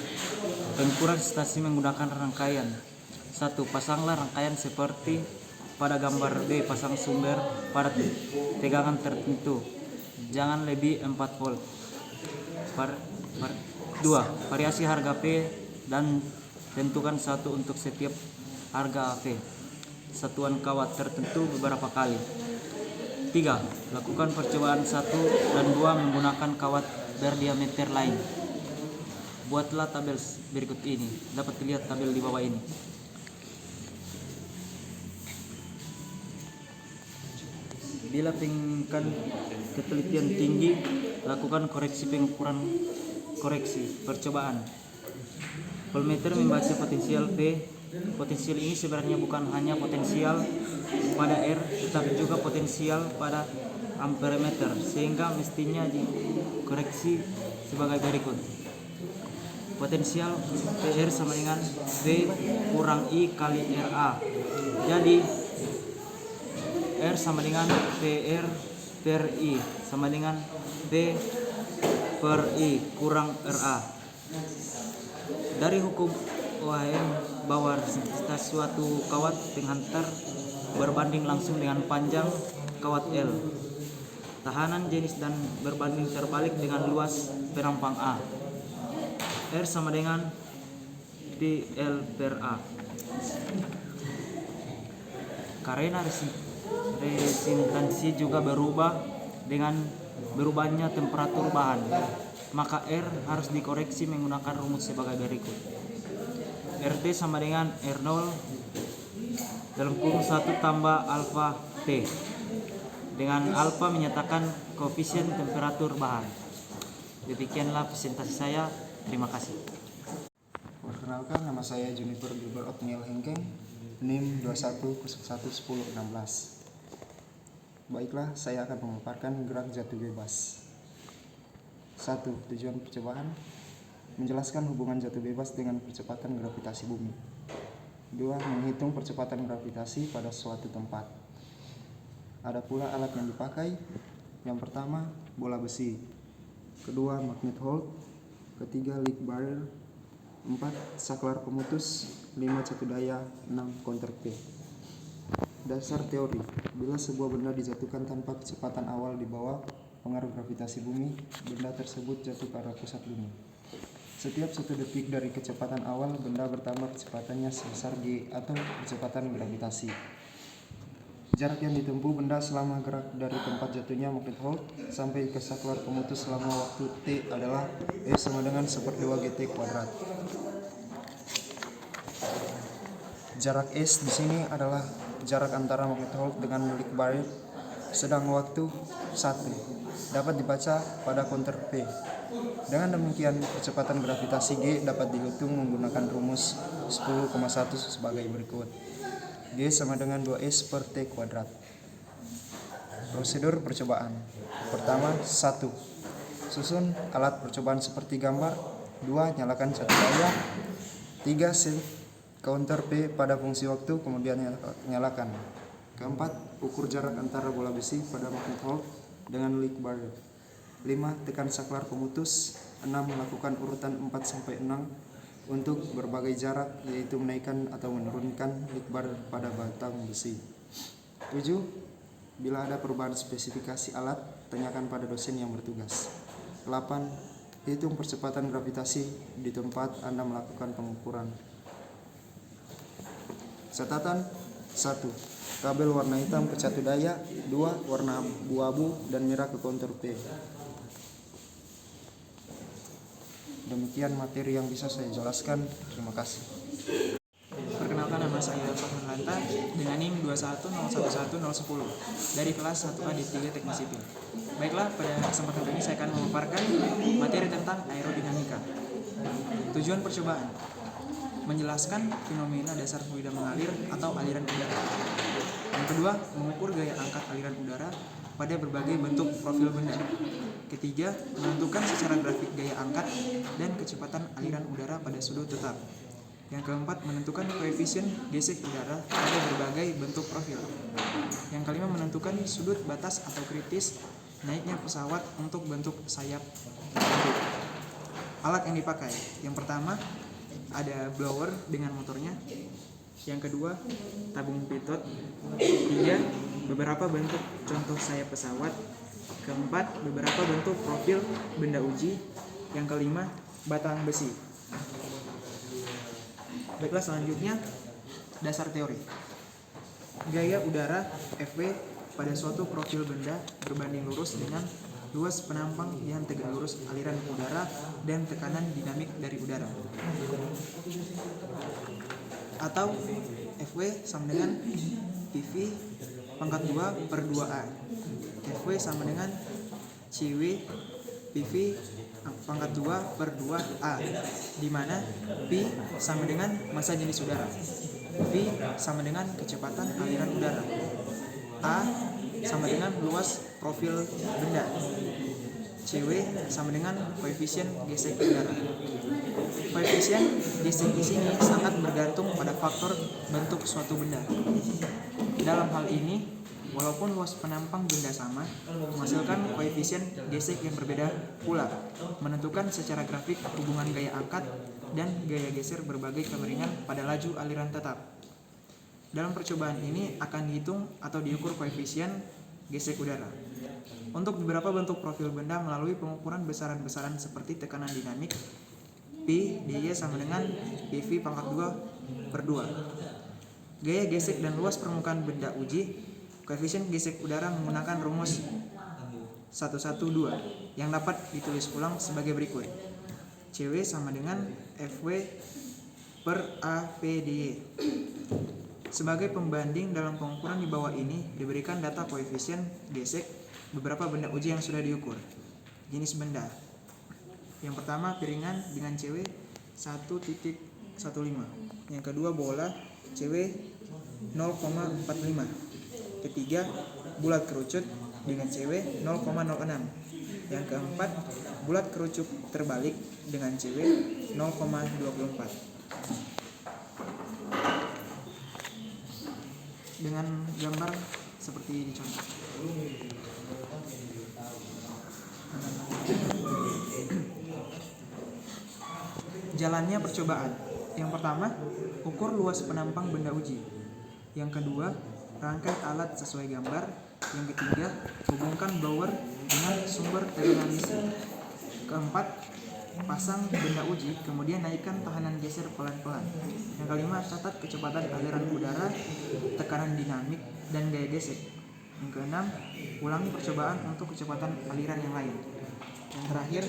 Pengukuran resistansi menggunakan rangkaian. 1. Pasanglah rangkaian seperti pada gambar B. Pasang sumber pada tegangan tertentu, jangan lebih 4 volt. 2. Variasi harga P dan tentukan 1 untuk setiap harga P satuan kawat tertentu beberapa kali. 3. Lakukan percobaan 1 dan 2 menggunakan kawat berdiameter lain. Buatlah tabel berikut ini. Dapat dilihat tabel di bawah ini. Bila tingkat ketelitian tinggi, lakukan koreksi pengukuran koreksi percobaan. Voltmeter membaca potensial V. Potensial ini sebenarnya bukan hanya potensial pada R, tetapi juga potensial pada amperemeter, sehingga mestinya dikoreksi sebagai berikut. potensial PR sama dengan V kurang I kali RA. Jadi R sama dengan PR per I sama dengan V per I kurang RA. Dari hukum OHM bahwa resistivitas suatu kawat penghantar berbanding langsung dengan panjang kawat L, tahanan jenis dan berbanding terbalik dengan luas perampang A. R sama dengan PL per A. Karena resistansi juga berubah dengan berubahnya temperatur bahan, maka R harus dikoreksi menggunakan rumus sebagai berikut. RT sama dengan R0 dalam kurung 1 tambah alfa T, dengan alfa menyatakan koefisien temperatur bahan. Demikianlah presentasi saya. Terima kasih. Perkenalkan, nama saya Juniper Gilbert Othniel Hengkeng, NIM 21011016. Baiklah, saya akan memaparkan gerak jatuh bebas. 1. Tujuan percobaan: menjelaskan hubungan jatuh bebas dengan percepatan gravitasi bumi. 2. Menghitung percepatan gravitasi pada suatu tempat. Ada pula alat yang dipakai. Yang pertama, bola besi. Kedua, magnet Holt. Ketiga, lead barrier. 4. Saklar pemutus. 5. Catu daya. 6. Counter P. Dasar teori: bila sebuah benda dijatuhkan tanpa kecepatan awal di bawah pengaruh gravitasi bumi, benda tersebut jatuh ke arah pusat bumi. Setiap 1 detik dari kecepatan awal, benda bertambah kecepatannya sebesar g atau kecepatan gravitasi. Jarak yang ditempuh benda selama gerak dari tempat jatuhnya magnet Holt sampai ke saklar pemutus selama waktu T adalah F sama dengan 1/2 GT kuadrat. Jarak S di sini adalah jarak antara magnet Holt dengan lead barrier, sedang waktu 1 dapat dibaca pada counter P. Dengan demikian, kecepatan gravitasi G dapat dihitung menggunakan rumus 10,1 sebagai berikut. G sama dengan 2S per T kuadrat. Prosedur percobaan: pertama, 1. Susun alat percobaan seperti gambar. 2. Nyalakan catu daya. 3. Set counter P pada fungsi waktu, kemudian nyalakan. Keempat, ukur jarak antara bola besi pada magnet Holt dengan lead barrier. 5. Tekan saklar pemutus. 6. Lakukan urutan 4-6 untuk berbagai jarak, yaitu menaikkan atau menurunkan lead barrier pada batang besi. 7. Bila ada perubahan spesifikasi alat, tanyakan pada dosen yang bertugas. 8. Hitung percepatan gravitasi di tempat Anda melakukan pengukuran. Catatan: 1. Kabel warna hitam ke catu daya. 2. Warna abu-abu dan merah ke counter P. Demikian materi yang bisa saya jelaskan. Terima kasih. Perkenalkan, nama saya Fahmi Lanta dengan NIM 21011010 dari kelas 1A D3 Teknik Sipil. Baiklah, pada kesempatan ini saya akan memaparkan materi tentang aerodinamika. Tujuan percobaan: menjelaskan fenomena dasar fluida mengalir atau aliran udara. Yang kedua, mengukur gaya angkat aliran udara pada berbagai bentuk profil benda. Ketiga, menentukan secara grafik gaya angkat dan kecepatan aliran udara pada sudut tetap. Yang keempat, menentukan koefisien gesek udara pada berbagai bentuk profil. Yang kelima, menentukan sudut batas atau kritis naiknya pesawat untuk bentuk sayap tertentu. Alat yang dipakai: yang pertama, ada blower dengan motornya. Yang kedua, tabung pitot. 3. Beberapa bentuk contoh sayap pesawat. Keempat, beberapa bentuk profil benda uji. Yang kelima, batang besi. Baiklah, selanjutnya dasar teori. Gaya udara Fv pada suatu profil benda berbanding lurus dengan luas penampang yang tegak lurus aliran udara dan tekanan dinamik dari udara. Atau Fw sama dengan PV pangkat 2 per 2A. Fw sama dengan Cw PV pangkat 2 per 2A, di mana P sama dengan massa jenis udara, V sama dengan kecepatan aliran udara, A sama dengan luas profil benda, Cw sama dengan koefisien gesek udara. Koefisien gesek di sini sangat bergantung pada faktor bentuk suatu benda. Dalam hal ini, walaupun luas penampang benda sama, menghasilkan koefisien gesek yang berbeda pula, menentukan secara grafik hubungan gaya angkat dan gaya geser berbagai kemiringan pada laju aliran tetap. Dalam percobaan ini akan dihitung atau diukur koefisien gesek udara. Untuk beberapa bentuk profil benda melalui pengukuran besaran-besaran seperti tekanan dinamik, P dy sama dengan PV pangkat 2/2. Gaya gesek dan luas permukaan benda uji, koefisien gesek udara menggunakan rumus 112 yang dapat ditulis ulang sebagai berikut. Cw sama dengan Fw per AP dy. Sebagai pembanding dalam pengukuran di bawah ini diberikan data koefisien gesek beberapa benda uji yang sudah diukur. Jenis benda. Yang pertama piringan dengan Cw 1.15. Yang kedua bola Cw 0,45. Ketiga bulat kerucut dengan Cw 0,06. Yang keempat bulat kerucut terbalik dengan Cw 0,24. Dengan gambar seperti dicontoh. Jalannya percobaan. Yang pertama, ukur luas penampang benda uji. Yang kedua, rangkai alat sesuai gambar. Yang ketiga, hubungkan blower dengan sumber tegangan listrik. Keempat, pasang benda uji, kemudian naikkan tahanan geser pelan-pelan. Yang kelima, catat kecepatan aliran udara, tekanan dinamik, dan gaya gesek. Yang keenam, ulangi percobaan untuk kecepatan aliran yang lain. Yang terakhir,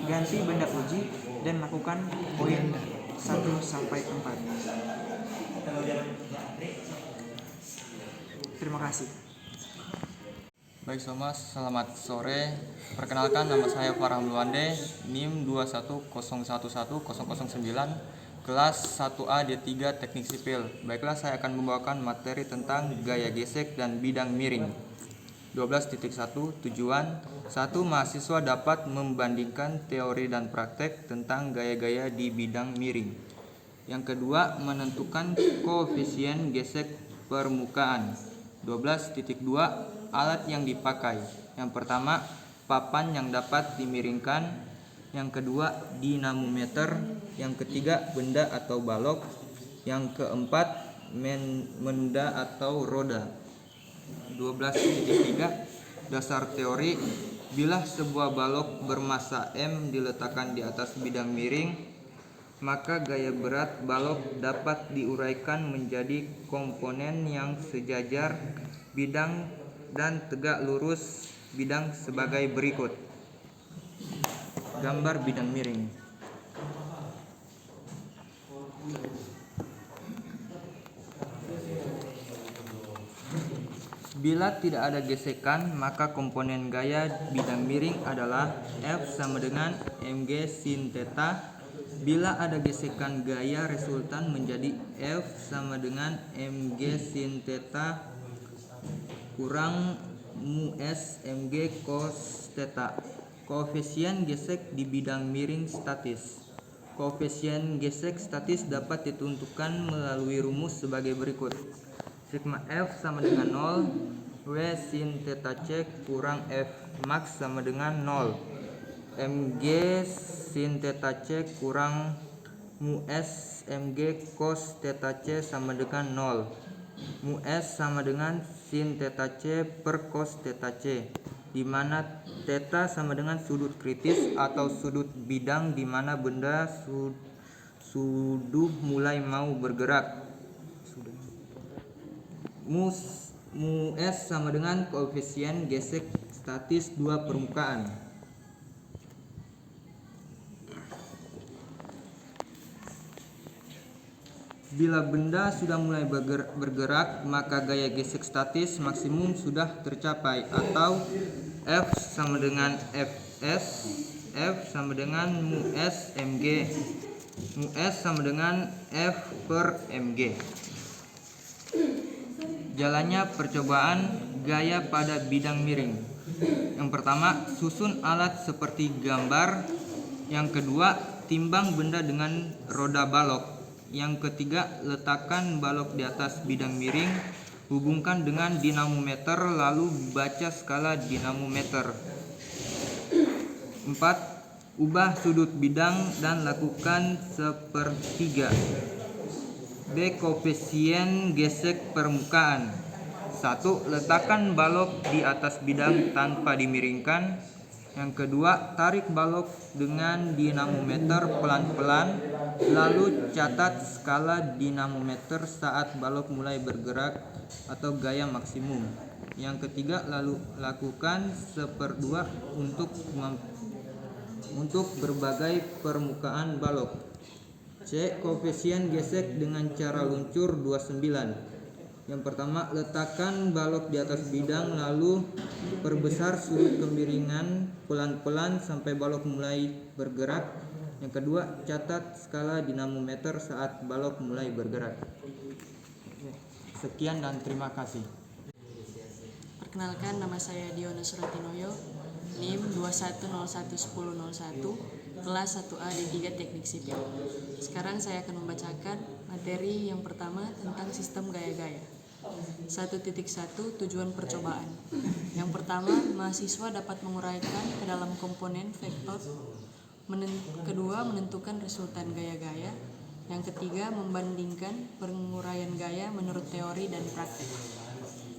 ganti benda uji dan lakukan poin 1-4. Terima kasih. Baik Somas, selamat sore. Perkenalkan, nama saya Farah Luande, NIM 210110009, kelas 1A D3 Teknik Sipil. Baiklah, saya akan membawakan materi tentang gaya gesek dan bidang miring. 12.1 tujuan 1. Mahasiswa dapat membandingkan teori dan praktek tentang gaya-gaya di bidang miring. Yang kedua, menentukan koefisien gesek permukaan. 12.2 alat yang dipakai. Yang pertama, papan yang dapat dimiringkan. Yang kedua, dinamometer. Yang ketiga, benda atau balok. Yang keempat, menda atau roda. 12.3 dasar teori. Bila sebuah balok bermasa M diletakkan di atas bidang miring, maka gaya berat balok dapat diuraikan menjadi komponen yang sejajar bidang dan tegak lurus bidang sebagai berikut. Gambar bidang miring. Bila tidak ada gesekan, maka komponen gaya bidang miring adalah F sama dengan mg sin theta. Bila ada gesekan, gaya resultan menjadi F sama dengan mg sin theta kurang mu s mg cos theta. Koefisien gesek di bidang miring statis. Koefisien gesek statis dapat ditentukan melalui rumus sebagai berikut. Sigma F sama dengan 0, W sin theta C kurang F max sama dengan 0, mg sin theta C kurang mu S mg cos theta C sama dengan 0, mu S sama dengan sin theta C per cos theta C, di mana theta sama dengan sudut kritis atau sudut bidang di mana benda sudah mulai mau bergerak. Mu S sama dengan koefisien gesek statis dua permukaan. Bila benda sudah mulai bergerak, maka gaya gesek statis maksimum sudah tercapai, atau F sama dengan Fs, F sama dengan mu S mg, mu S sama dengan F per mg. Jalannya percobaan gaya pada bidang miring. Yang pertama, susun alat seperti gambar. Yang kedua, timbang benda dengan roda balok. Yang ketiga, letakkan balok di atas bidang miring, hubungkan dengan dinamometer lalu baca skala dinamometer. 4. Ubah sudut bidang dan lakukan sepertiga. B. Koefisien gesek permukaan. 1. Letakkan balok di atas bidang tanpa dimiringkan. Yang kedua, tarik balok dengan dinamometer pelan-pelan, lalu catat skala dinamometer saat balok mulai bergerak atau gaya maksimum. Yang ketiga, lalu lakukan seperdua untuk berbagai permukaan balok. C. Koefisien gesek dengan cara luncur 29. Yang pertama, letakkan balok di atas bidang lalu perbesar sudut kemiringan pelan-pelan sampai balok mulai bergerak. Yang kedua, catat skala dinamometer saat balok mulai bergerak. Sekian dan terima kasih. Perkenalkan, nama saya Diona Suratinoyo, NIM 21011001, kelas 1A D3 Teknik Sipil. Sekarang saya akan membacakan materi yang pertama tentang sistem gaya-gaya. 1.1 Tujuan percobaan. Yang pertama, mahasiswa dapat menguraikan ke dalam komponen vektor. Kedua, menentukan resultan gaya-gaya. Yang ketiga, membandingkan penguraian gaya menurut teori dan praktek.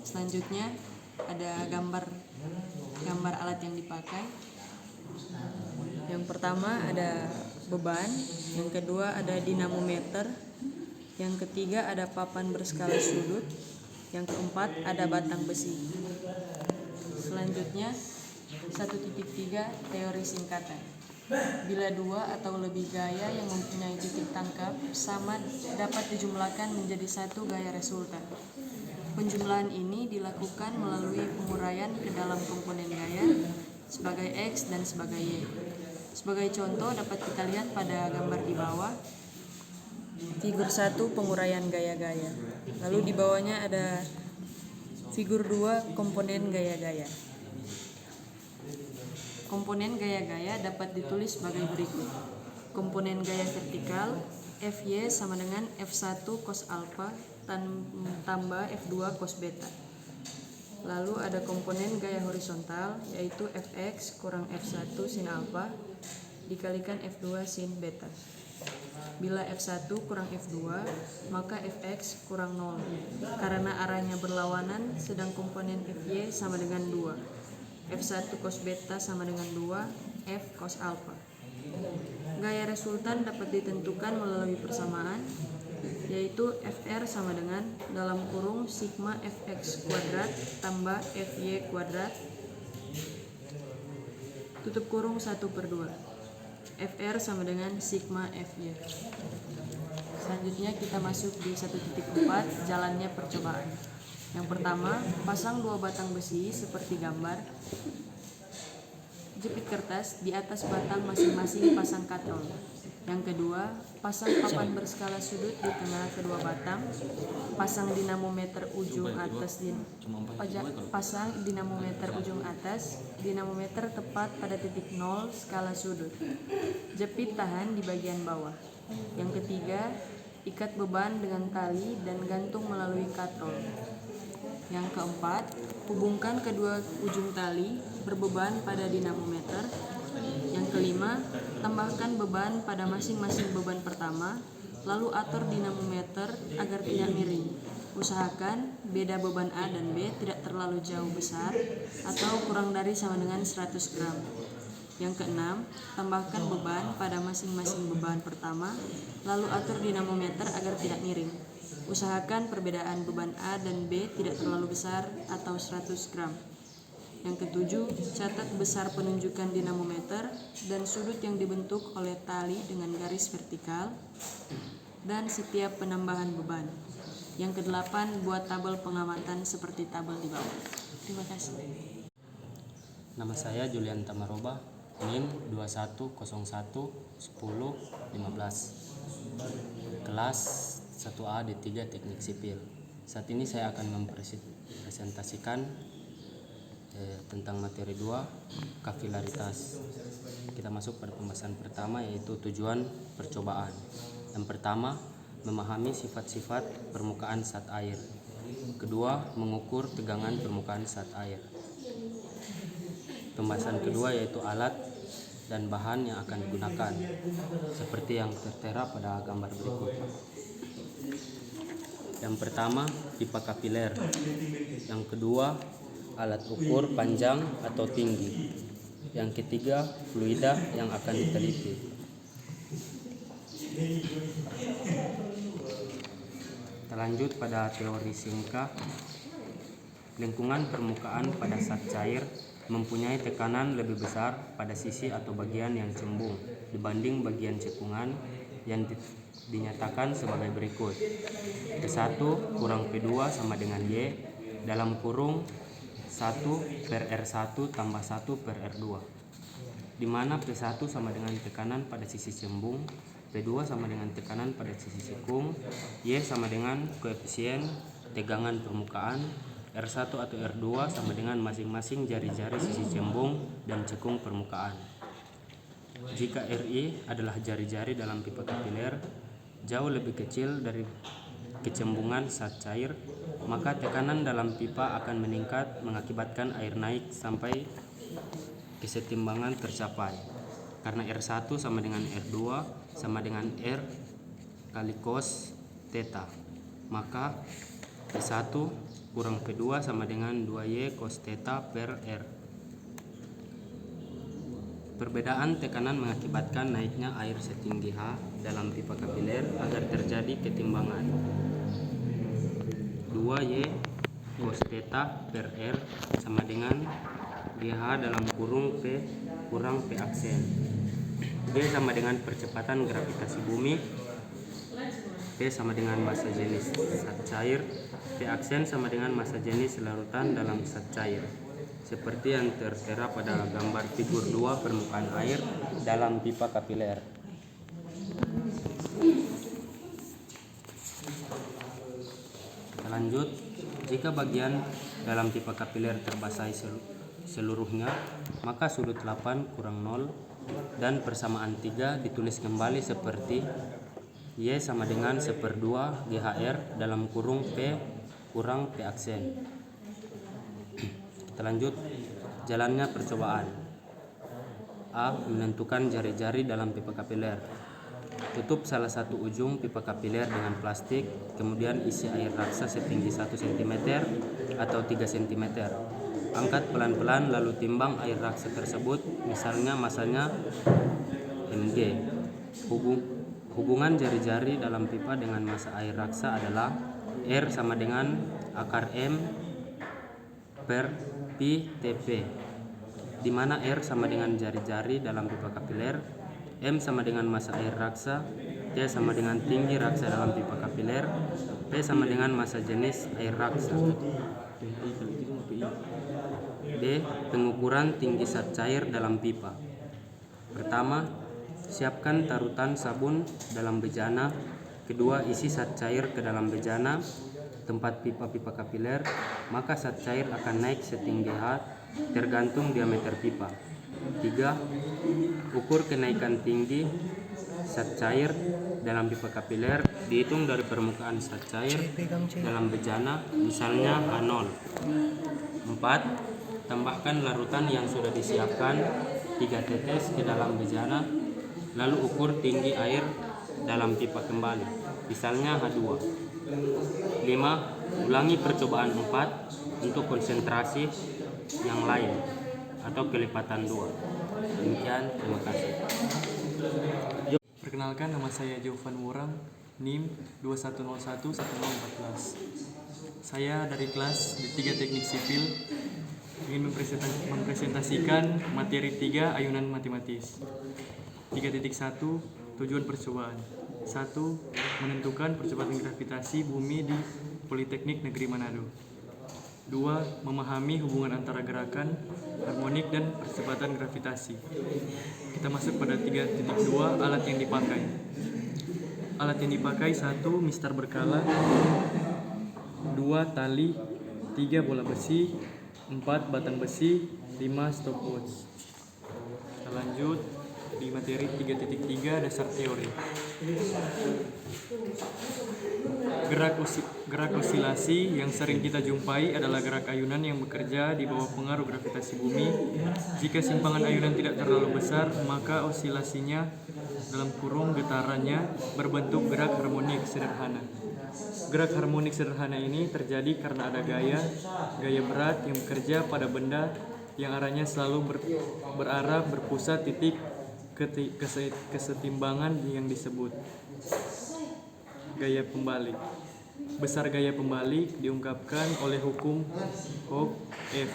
Selanjutnya ada gambar alat yang dipakai. Yang pertama ada beban, yang kedua ada dinamometer, yang ketiga ada papan berskala sudut, yang keempat ada batang besi. Selanjutnya 1.3 teori singkatan. Bila dua atau lebih gaya yang mempunyai titik tangkap sama dapat dijumlahkan menjadi satu gaya resultan. Penjumlahan ini dilakukan melalui penguraian ke dalam komponen gaya sebagai X dan sebagai Y. Sebagai contoh dapat kita lihat pada gambar di bawah. Figur 1 penguraian gaya-gaya. Lalu di bawahnya ada figur 2 komponen gaya-gaya. Komponen gaya-gaya dapat ditulis sebagai berikut. Komponen gaya vertikal Fy sama dengan F1 cos alpha tambah F2 cos beta. Lalu ada komponen gaya horizontal yaitu Fx kurang F1 sin alpha dikalikan F2 sin beta. Bila F1 kurang F2, maka Fx kurang 0 karena arahnya berlawanan, sedang komponen Fy sama dengan 2. F1 cos beta sama dengan 2 F cos alpha. Gaya resultan dapat ditentukan melalui persamaan, yaitu Fr sama dengan dalam kurung sigma Fx kuadrat tambah Fy kuadrat tutup kurung 1/2. Fr sama dengan sigma Fy. Selanjutnya kita masuk di 1.4 jalannya percobaan. Yang pertama, pasang 2 batang besi seperti gambar. Jepit kertas di atas batang masing-masing pasang katrol. Yang kedua, pasang papan berskala sudut di tengah kedua batang. Pasang dinamometer ujung atas dinamometer tepat pada titik 0 skala sudut. Jepit tahan di bagian bawah. Yang ketiga, ikat beban dengan tali dan gantung melalui katrol. Yang keempat, hubungkan kedua ujung tali berbeban pada dinamometer. Yang kelima, tambahkan beban pada masing-masing beban pertama, lalu atur dinamometer agar tidak miring. Usahakan beda beban A dan B tidak terlalu jauh besar atau kurang dari sama dengan 100 gram. Yang keenam, tambahkan beban pada masing-masing beban pertama, lalu atur dinamometer agar tidak miring. Usahakan perbedaan beban A dan B tidak terlalu besar atau 100 gram. Yang ketujuh, catat besar penunjukan dinamometer dan sudut yang dibentuk oleh tali dengan garis vertikal dan setiap penambahan beban. Yang kedelapan, buat tabel pengamatan seperti tabel di bawah. Terima kasih. Nama saya Julian Tamaroba, NIM 21011015, kelas 1A D3 Teknik Sipil. Saat ini saya akan mempresentasikan tentang materi 2, kapilaritas. Kita masuk pada pembahasan pertama, yaitu tujuan percobaan. Yang pertama, memahami sifat-sifat permukaan zat air. Kedua, mengukur tegangan permukaan zat air. Pembahasan kedua yaitu alat dan bahan yang akan digunakan, seperti yang tertera pada gambar berikut. Yang pertama, pipa kapiler. Yang kedua, alat ukur panjang atau tinggi. Yang ketiga, fluida yang akan diteliti. Kita lanjut pada teori singkat. Lingkungan permukaan pada zat cair mempunyai tekanan lebih besar pada sisi atau bagian yang cembung dibanding bagian cekungan yang dinyatakan sebagai berikut. P1 kurang P2 sama dengan Y dalam kurung 1/R1 tambah 1/R2, di mana P1 sama dengan tekanan pada sisi cembung, P2 sama dengan tekanan pada sisi cekung, Y sama dengan koefisien tegangan permukaan, R1 atau R2 sama dengan masing-masing jari-jari sisi cembung dan cekung permukaan. Jika Ri adalah jari-jari dalam pipa kapiler jauh lebih kecil dari kecembungan zat cair, maka tekanan dalam pipa akan meningkat mengakibatkan air naik sampai kesetimbangan tercapai. Karena R1 sama dengan R2 sama dengan R kali cos theta, maka P1 kurang P2 sama dengan 2Y cos theta per R. Perbedaan tekanan mengakibatkan naiknya air setinggi H dalam pipa kapiler agar terjadi ketimbangan. 2Y cos theta per R sama dengan GH dalam kurung P kurang P aksen. G sama dengan percepatan gravitasi bumi, P sama dengan massa jenis zat cair, P aksen sama dengan massa jenis larutan dalam zat cair, seperti yang tertera pada gambar figur 2 permukaan air dalam pipa kapiler. Kita lanjut. Jika bagian dalam pipa kapiler terbasahi seluruhnya, maka sudut 8 kurang 0 dan persamaan 3 ditulis kembali seperti Y sama dengan 1/2 GHR dalam kurung P kurang P aksen. Kita lanjut. Jalannya percobaan. A. Menentukan jari-jari dalam pipa kapiler. Tutup salah satu ujung pipa kapiler dengan plastik, kemudian isi air raksa setinggi 1 cm atau 3 cm. Angkat pelan-pelan lalu timbang air raksa tersebut, misalnya masanya mg. Hubungan jari-jari dalam pipa dengan massa air raksa adalah R sama dengan akar M per pi Tp, di mana R sama dengan jari-jari dalam pipa kapiler, M sama dengan massa air raksa, T sama dengan tinggi raksa dalam pipa kapiler, P sama dengan massa jenis air raksa. D. Pengukuran tinggi zat cair dalam pipa. Pertama, siapkan tarutan sabun dalam bejana. Kedua, isi zat cair ke dalam bejana tempat pipa-pipa kapiler, maka zat cair akan naik setinggi H tergantung diameter pipa. 3. Ukur kenaikan tinggi zat cair dalam pipa kapiler dihitung dari permukaan zat cair dalam bejana, misalnya H0. 4. Tambahkan larutan yang sudah disiapkan 3 tetes ke dalam bejana, lalu ukur tinggi air dalam pipa kembali, misalnya H2. 5. Ulangi percobaan 4 untuk konsentrasi yang lain atau kelipatan 2. Demikian, terima kasih. Perkenalkan, nama saya Jovan Wurang, NIM 21011014. Saya dari kelas D3 Teknik Sipil ingin mempresentasikan materi 3 ayunan matematis. 3.1 Tujuan percobaan. 1. Menentukan percepatan gravitasi bumi di Politeknik Negeri Manado. 2. Memahami hubungan antara gerakan, harmonik, dan percepatan gravitasi. Kita masuk pada 3.2 alat yang dipakai. Alat yang dipakai: 1. Mistar berkala, 2. Tali, 3. Bola besi, 4 batang besi, 5 stopwatch. Kita lanjut di materi 3.3 dasar teori. Gerak osilasi yang sering kita jumpai adalah gerak ayunan yang bekerja di bawah pengaruh gravitasi bumi. Jika simpangan ayunan tidak terlalu besar, maka osilasinya dalam kurung getarannya berbentuk gerak harmonik sederhana. Gerak harmonik sederhana ini terjadi karena ada gaya berat yang bekerja pada benda yang arahnya selalu berarah berpusat titik kesetimbangan yang disebut gaya pembalik. Besar gaya pembalik diungkapkan oleh hukum Hooke F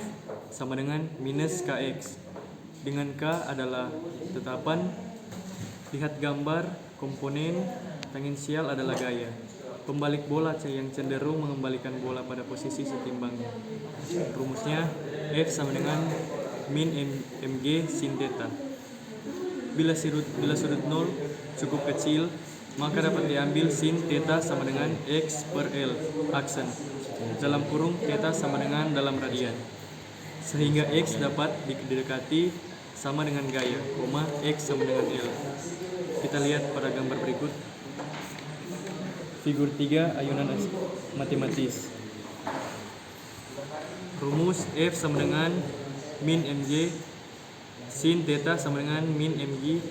sama dengan minus Kx, dengan K adalah tetapan. Lihat gambar, komponen tangensial adalah gaya pembalik bola yang cenderung mengembalikan bola pada posisi setimbangnya. Rumusnya F sama dengan min mg sin theta. Bila sudut 0 cukup kecil, maka dapat diambil sin theta sama dengan X per L aksen, dalam kurung theta sama dengan dalam radian, sehingga X dapat didekati sama dengan gaya, X sama dengan L. Kita lihat pada gambar berikut. Figur 3 ayunan matematis. Rumus F sama dengan min mg sin theta sama dengan min mg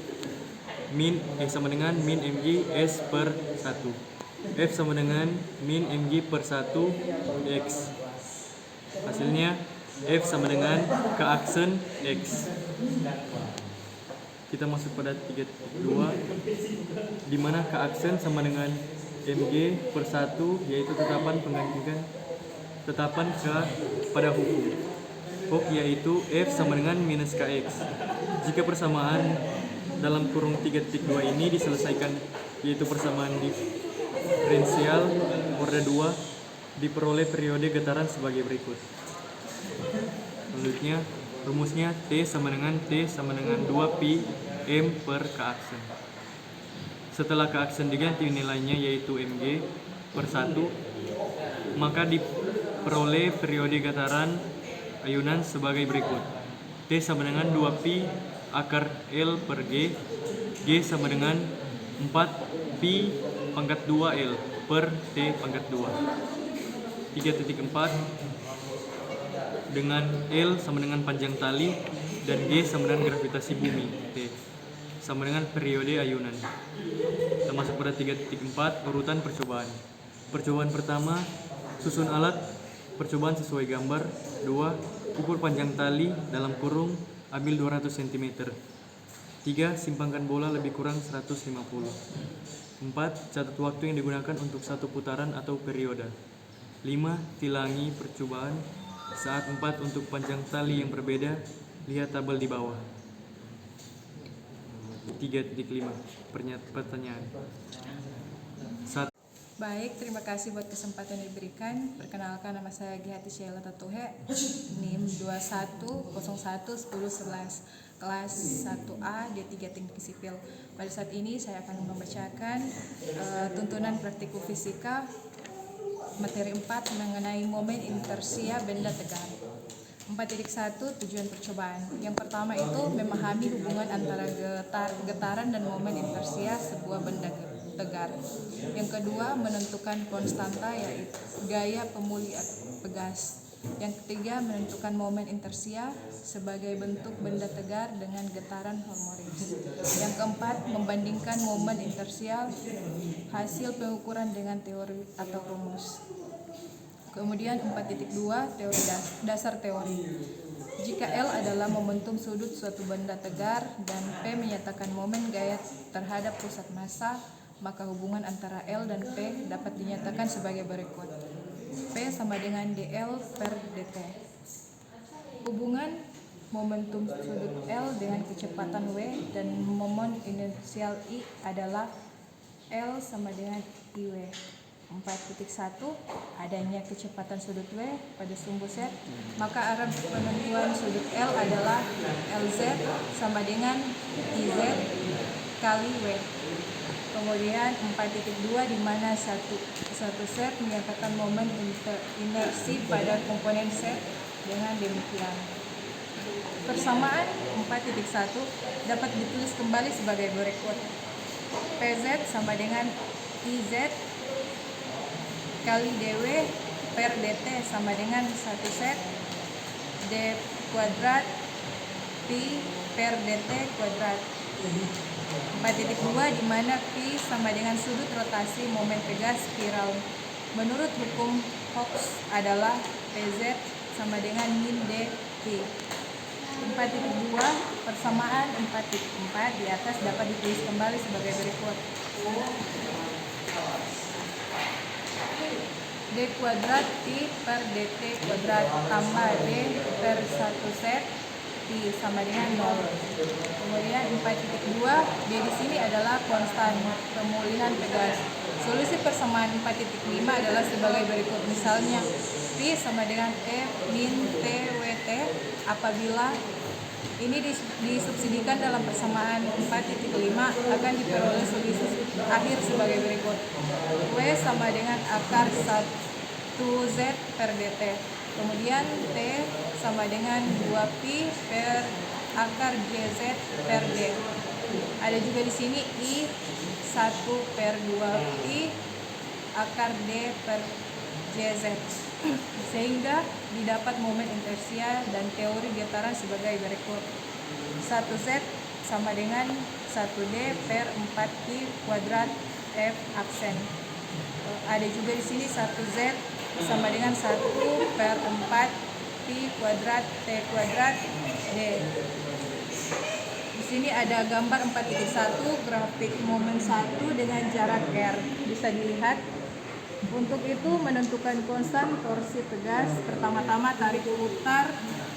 sama dengan min mg s per 1. F sama dengan min mg per 1 x. Hasilnya F sama dengan keaksen x. Kita masuk pada 3.2 di mana keaksen sama dengan mg per 1, yaitu tetapan penggantikan tetapan pada hukum Hooke, yaitu F sama dengan minus Kx. Jika persamaan dalam kurung 3.2 ini diselesaikan, yaitu persamaan diferensial order 2, diperoleh periode getaran sebagai berikut. Selanjutnya, rumusnya T sama dengan 2 pi m per keaksen. Setelah keaksen diganti nilainya, yaitu mg per 1, maka diperoleh periode getaran ayunan sebagai berikut. T sama dengan 2 pi akar L per G. G sama dengan 4 pi pangkat 2 L per T pangkat 2. 3.4 dengan L sama dengan panjang tali dan G sama dengan gravitasi bumi. T sama dengan periode ayunan. Kita masuk pada 3.4 urutan percobaan. Percobaan pertama, susun alat percobaan sesuai gambar. 2. Ukur panjang tali dalam kurung, ambil 200 cm. 3. Simpangkan bola lebih kurang 150. 4. Catat waktu yang digunakan untuk satu putaran atau periode. 5. Tilangi percobaan. Saat 4 untuk panjang tali yang berbeda, lihat tabel di bawah. 3.5 pertanyaan. Baik, terima kasih buat kesempatan yang diberikan. Perkenalkan, nama saya Gihati Sheila Tatuhe, NIM 21011011, kelas 1A D3 Teknik Sipil. Pada saat ini saya akan membacakan tuntunan praktikum fisika materi 4 mengenai momen inersia benda tegar. 4.1 tujuan percobaan. Yang pertama itu memahami hubungan antara getaran dan momen inersia sebuah benda tegar. Yang kedua menentukan konstanta yaitu gaya pemuli pegas. Yang ketiga menentukan momen inersia sebagai bentuk benda tegar dengan getaran harmonis. Yang keempat membandingkan momen inersial hasil pengukuran dengan teori atau rumus. Kemudian 4.2 teori dasar teori. Jika L adalah momentum sudut suatu benda tegar dan P menyatakan momen gaya terhadap pusat massa, maka hubungan antara L dan P dapat dinyatakan sebagai berikut. P sama dengan dL per dt. Hubungan momentum sudut L dengan kecepatan V dan momen inersial I adalah L sama dengan IW. 4.1 adanya kecepatan sudut V pada sumbu Z, maka arah penentuan sudut L adalah LZ sama dengan IZ kali W. Kemudian 4.2 di mana satu set menyatakan momen inersi pada komponen Z dengan demikian. Persamaan 4.1 dapat ditulis kembali sebagai berikut. PZ sama dengan IZ kali DW per DT sama dengan 1 set D kuadrat Pi per DT kuadrat. 4.2 di mana Pi sama dengan sudut rotasi momen tegas spiral. Menurut hukum Hooke adalah PZ sama dengan min D Pi. 4.2 persamaan 4.4 di atas dapat ditulis kembali sebagai berikut. D kuadrat Pi per DT kuadrat tambah D per 1 set Pi sama dengan 0. Kemudian 4.2 D di sini adalah konstan pemulihan tegas. Solusi persamaan 4.5 adalah sebagai berikut. Misalnya Pi sama dengan E min T WT apabila ini disubsidikan dalam persamaan 4.5 akan diperoleh solusi akhir sebagai berikut. W sama dengan akar 1Z per DT. Kemudian T sama dengan 2Pi per akar JZ per D. Ada juga di sini I 1 per 2Pi akar D per JZ. Sehingga didapat momen inersia dan teori getaran sebagai berikut. 1Z sama dengan 1D per 4Pi kuadrat F aksen. Ada juga di sini 1Z sama dengan 1 per 4Pi kuadrat T kuadrat D. Di sini ada gambar 4.1 grafik momen 1 dengan jarak R. Bisa dilihat. Untuk itu menentukan konstan torsi tegas, pertama-tama tarik putar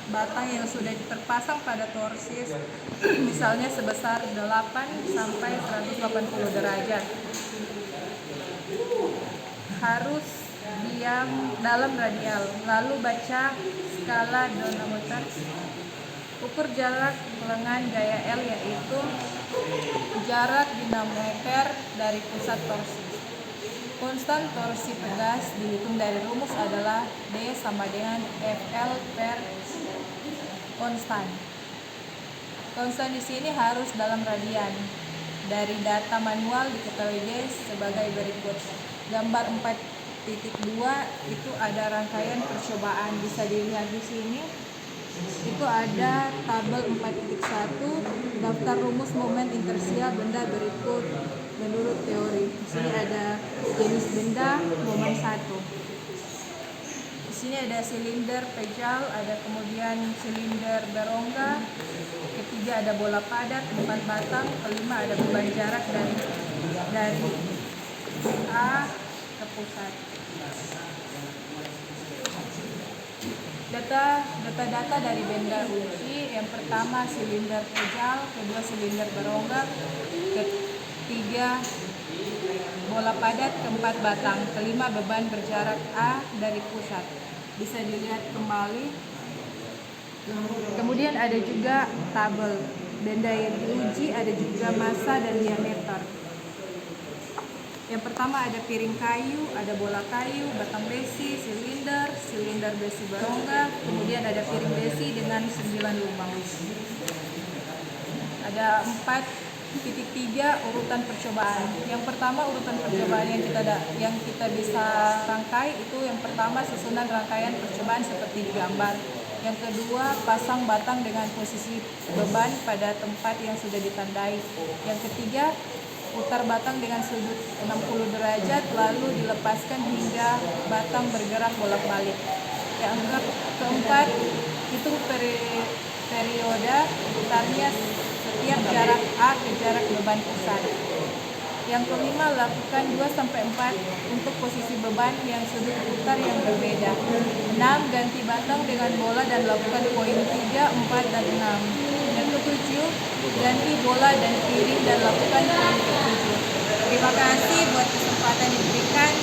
batang yang sudah terpasang pada torsis misalnya sebesar 8 sampai 180 derajat. Harus diam dalam radial, lalu baca skala dinamometer. Ukur jarak lengan gaya L yaitu jarak dinamometer dari pusat torsi. Konstan torsi tegas dihitung dari rumus adalah D sama dengan FL per konstan. Konstan di sini harus dalam radian. Dari data manual diketahui D sebagai berikut. Gambar 4.2 itu ada rangkaian percobaan, bisa dilihat di sini. Itu ada tabel 4.1 daftar rumus momen inersia benda berikut menurut teori. Di sini ada jenis benda momen 1. Di sini ada silinder pejal, ada kemudian silinder berongga. Ketiga ada bola padat 4 batang. Kelima ada beban jarak dari A ke pusat. Data dari benda uji, yang pertama silinder pejal, kedua silinder berongga, ketiga bola padat, keempat batang, kelima beban berjarak A dari pusat. Bisa dilihat kembali. Kemudian ada juga tabel benda yang diuji, ada juga massa dan diameter. Yang pertama ada piring kayu, ada bola kayu, batang besi, silinder besi berongga, kemudian ada piring besi dengan 9 lubang. Ada 4.3 urutan percobaan. Yang pertama urutan percobaan yang kita bisa rangkai itu yang pertama susunan rangkaian percobaan seperti di gambar. Yang kedua pasang batang dengan posisi beban pada tempat yang sudah ditandai. Yang ketiga putar batang dengan sudut 60 derajat lalu dilepaskan hingga batang bergerak bolak-balik. Yang keempat, hitung periode putarnya setiap jarak A ke jarak beban pusat. Yang kelima, lakukan 2-4 untuk posisi beban yang sudut putar yang berbeda. 6, ganti batang dengan bola dan lakukan poin 3, 4, dan 6. Yang ketujuh, ganti bola dan piring dan lakukan poin ke-7. Terima kasih buat kesempatan yang diberikan.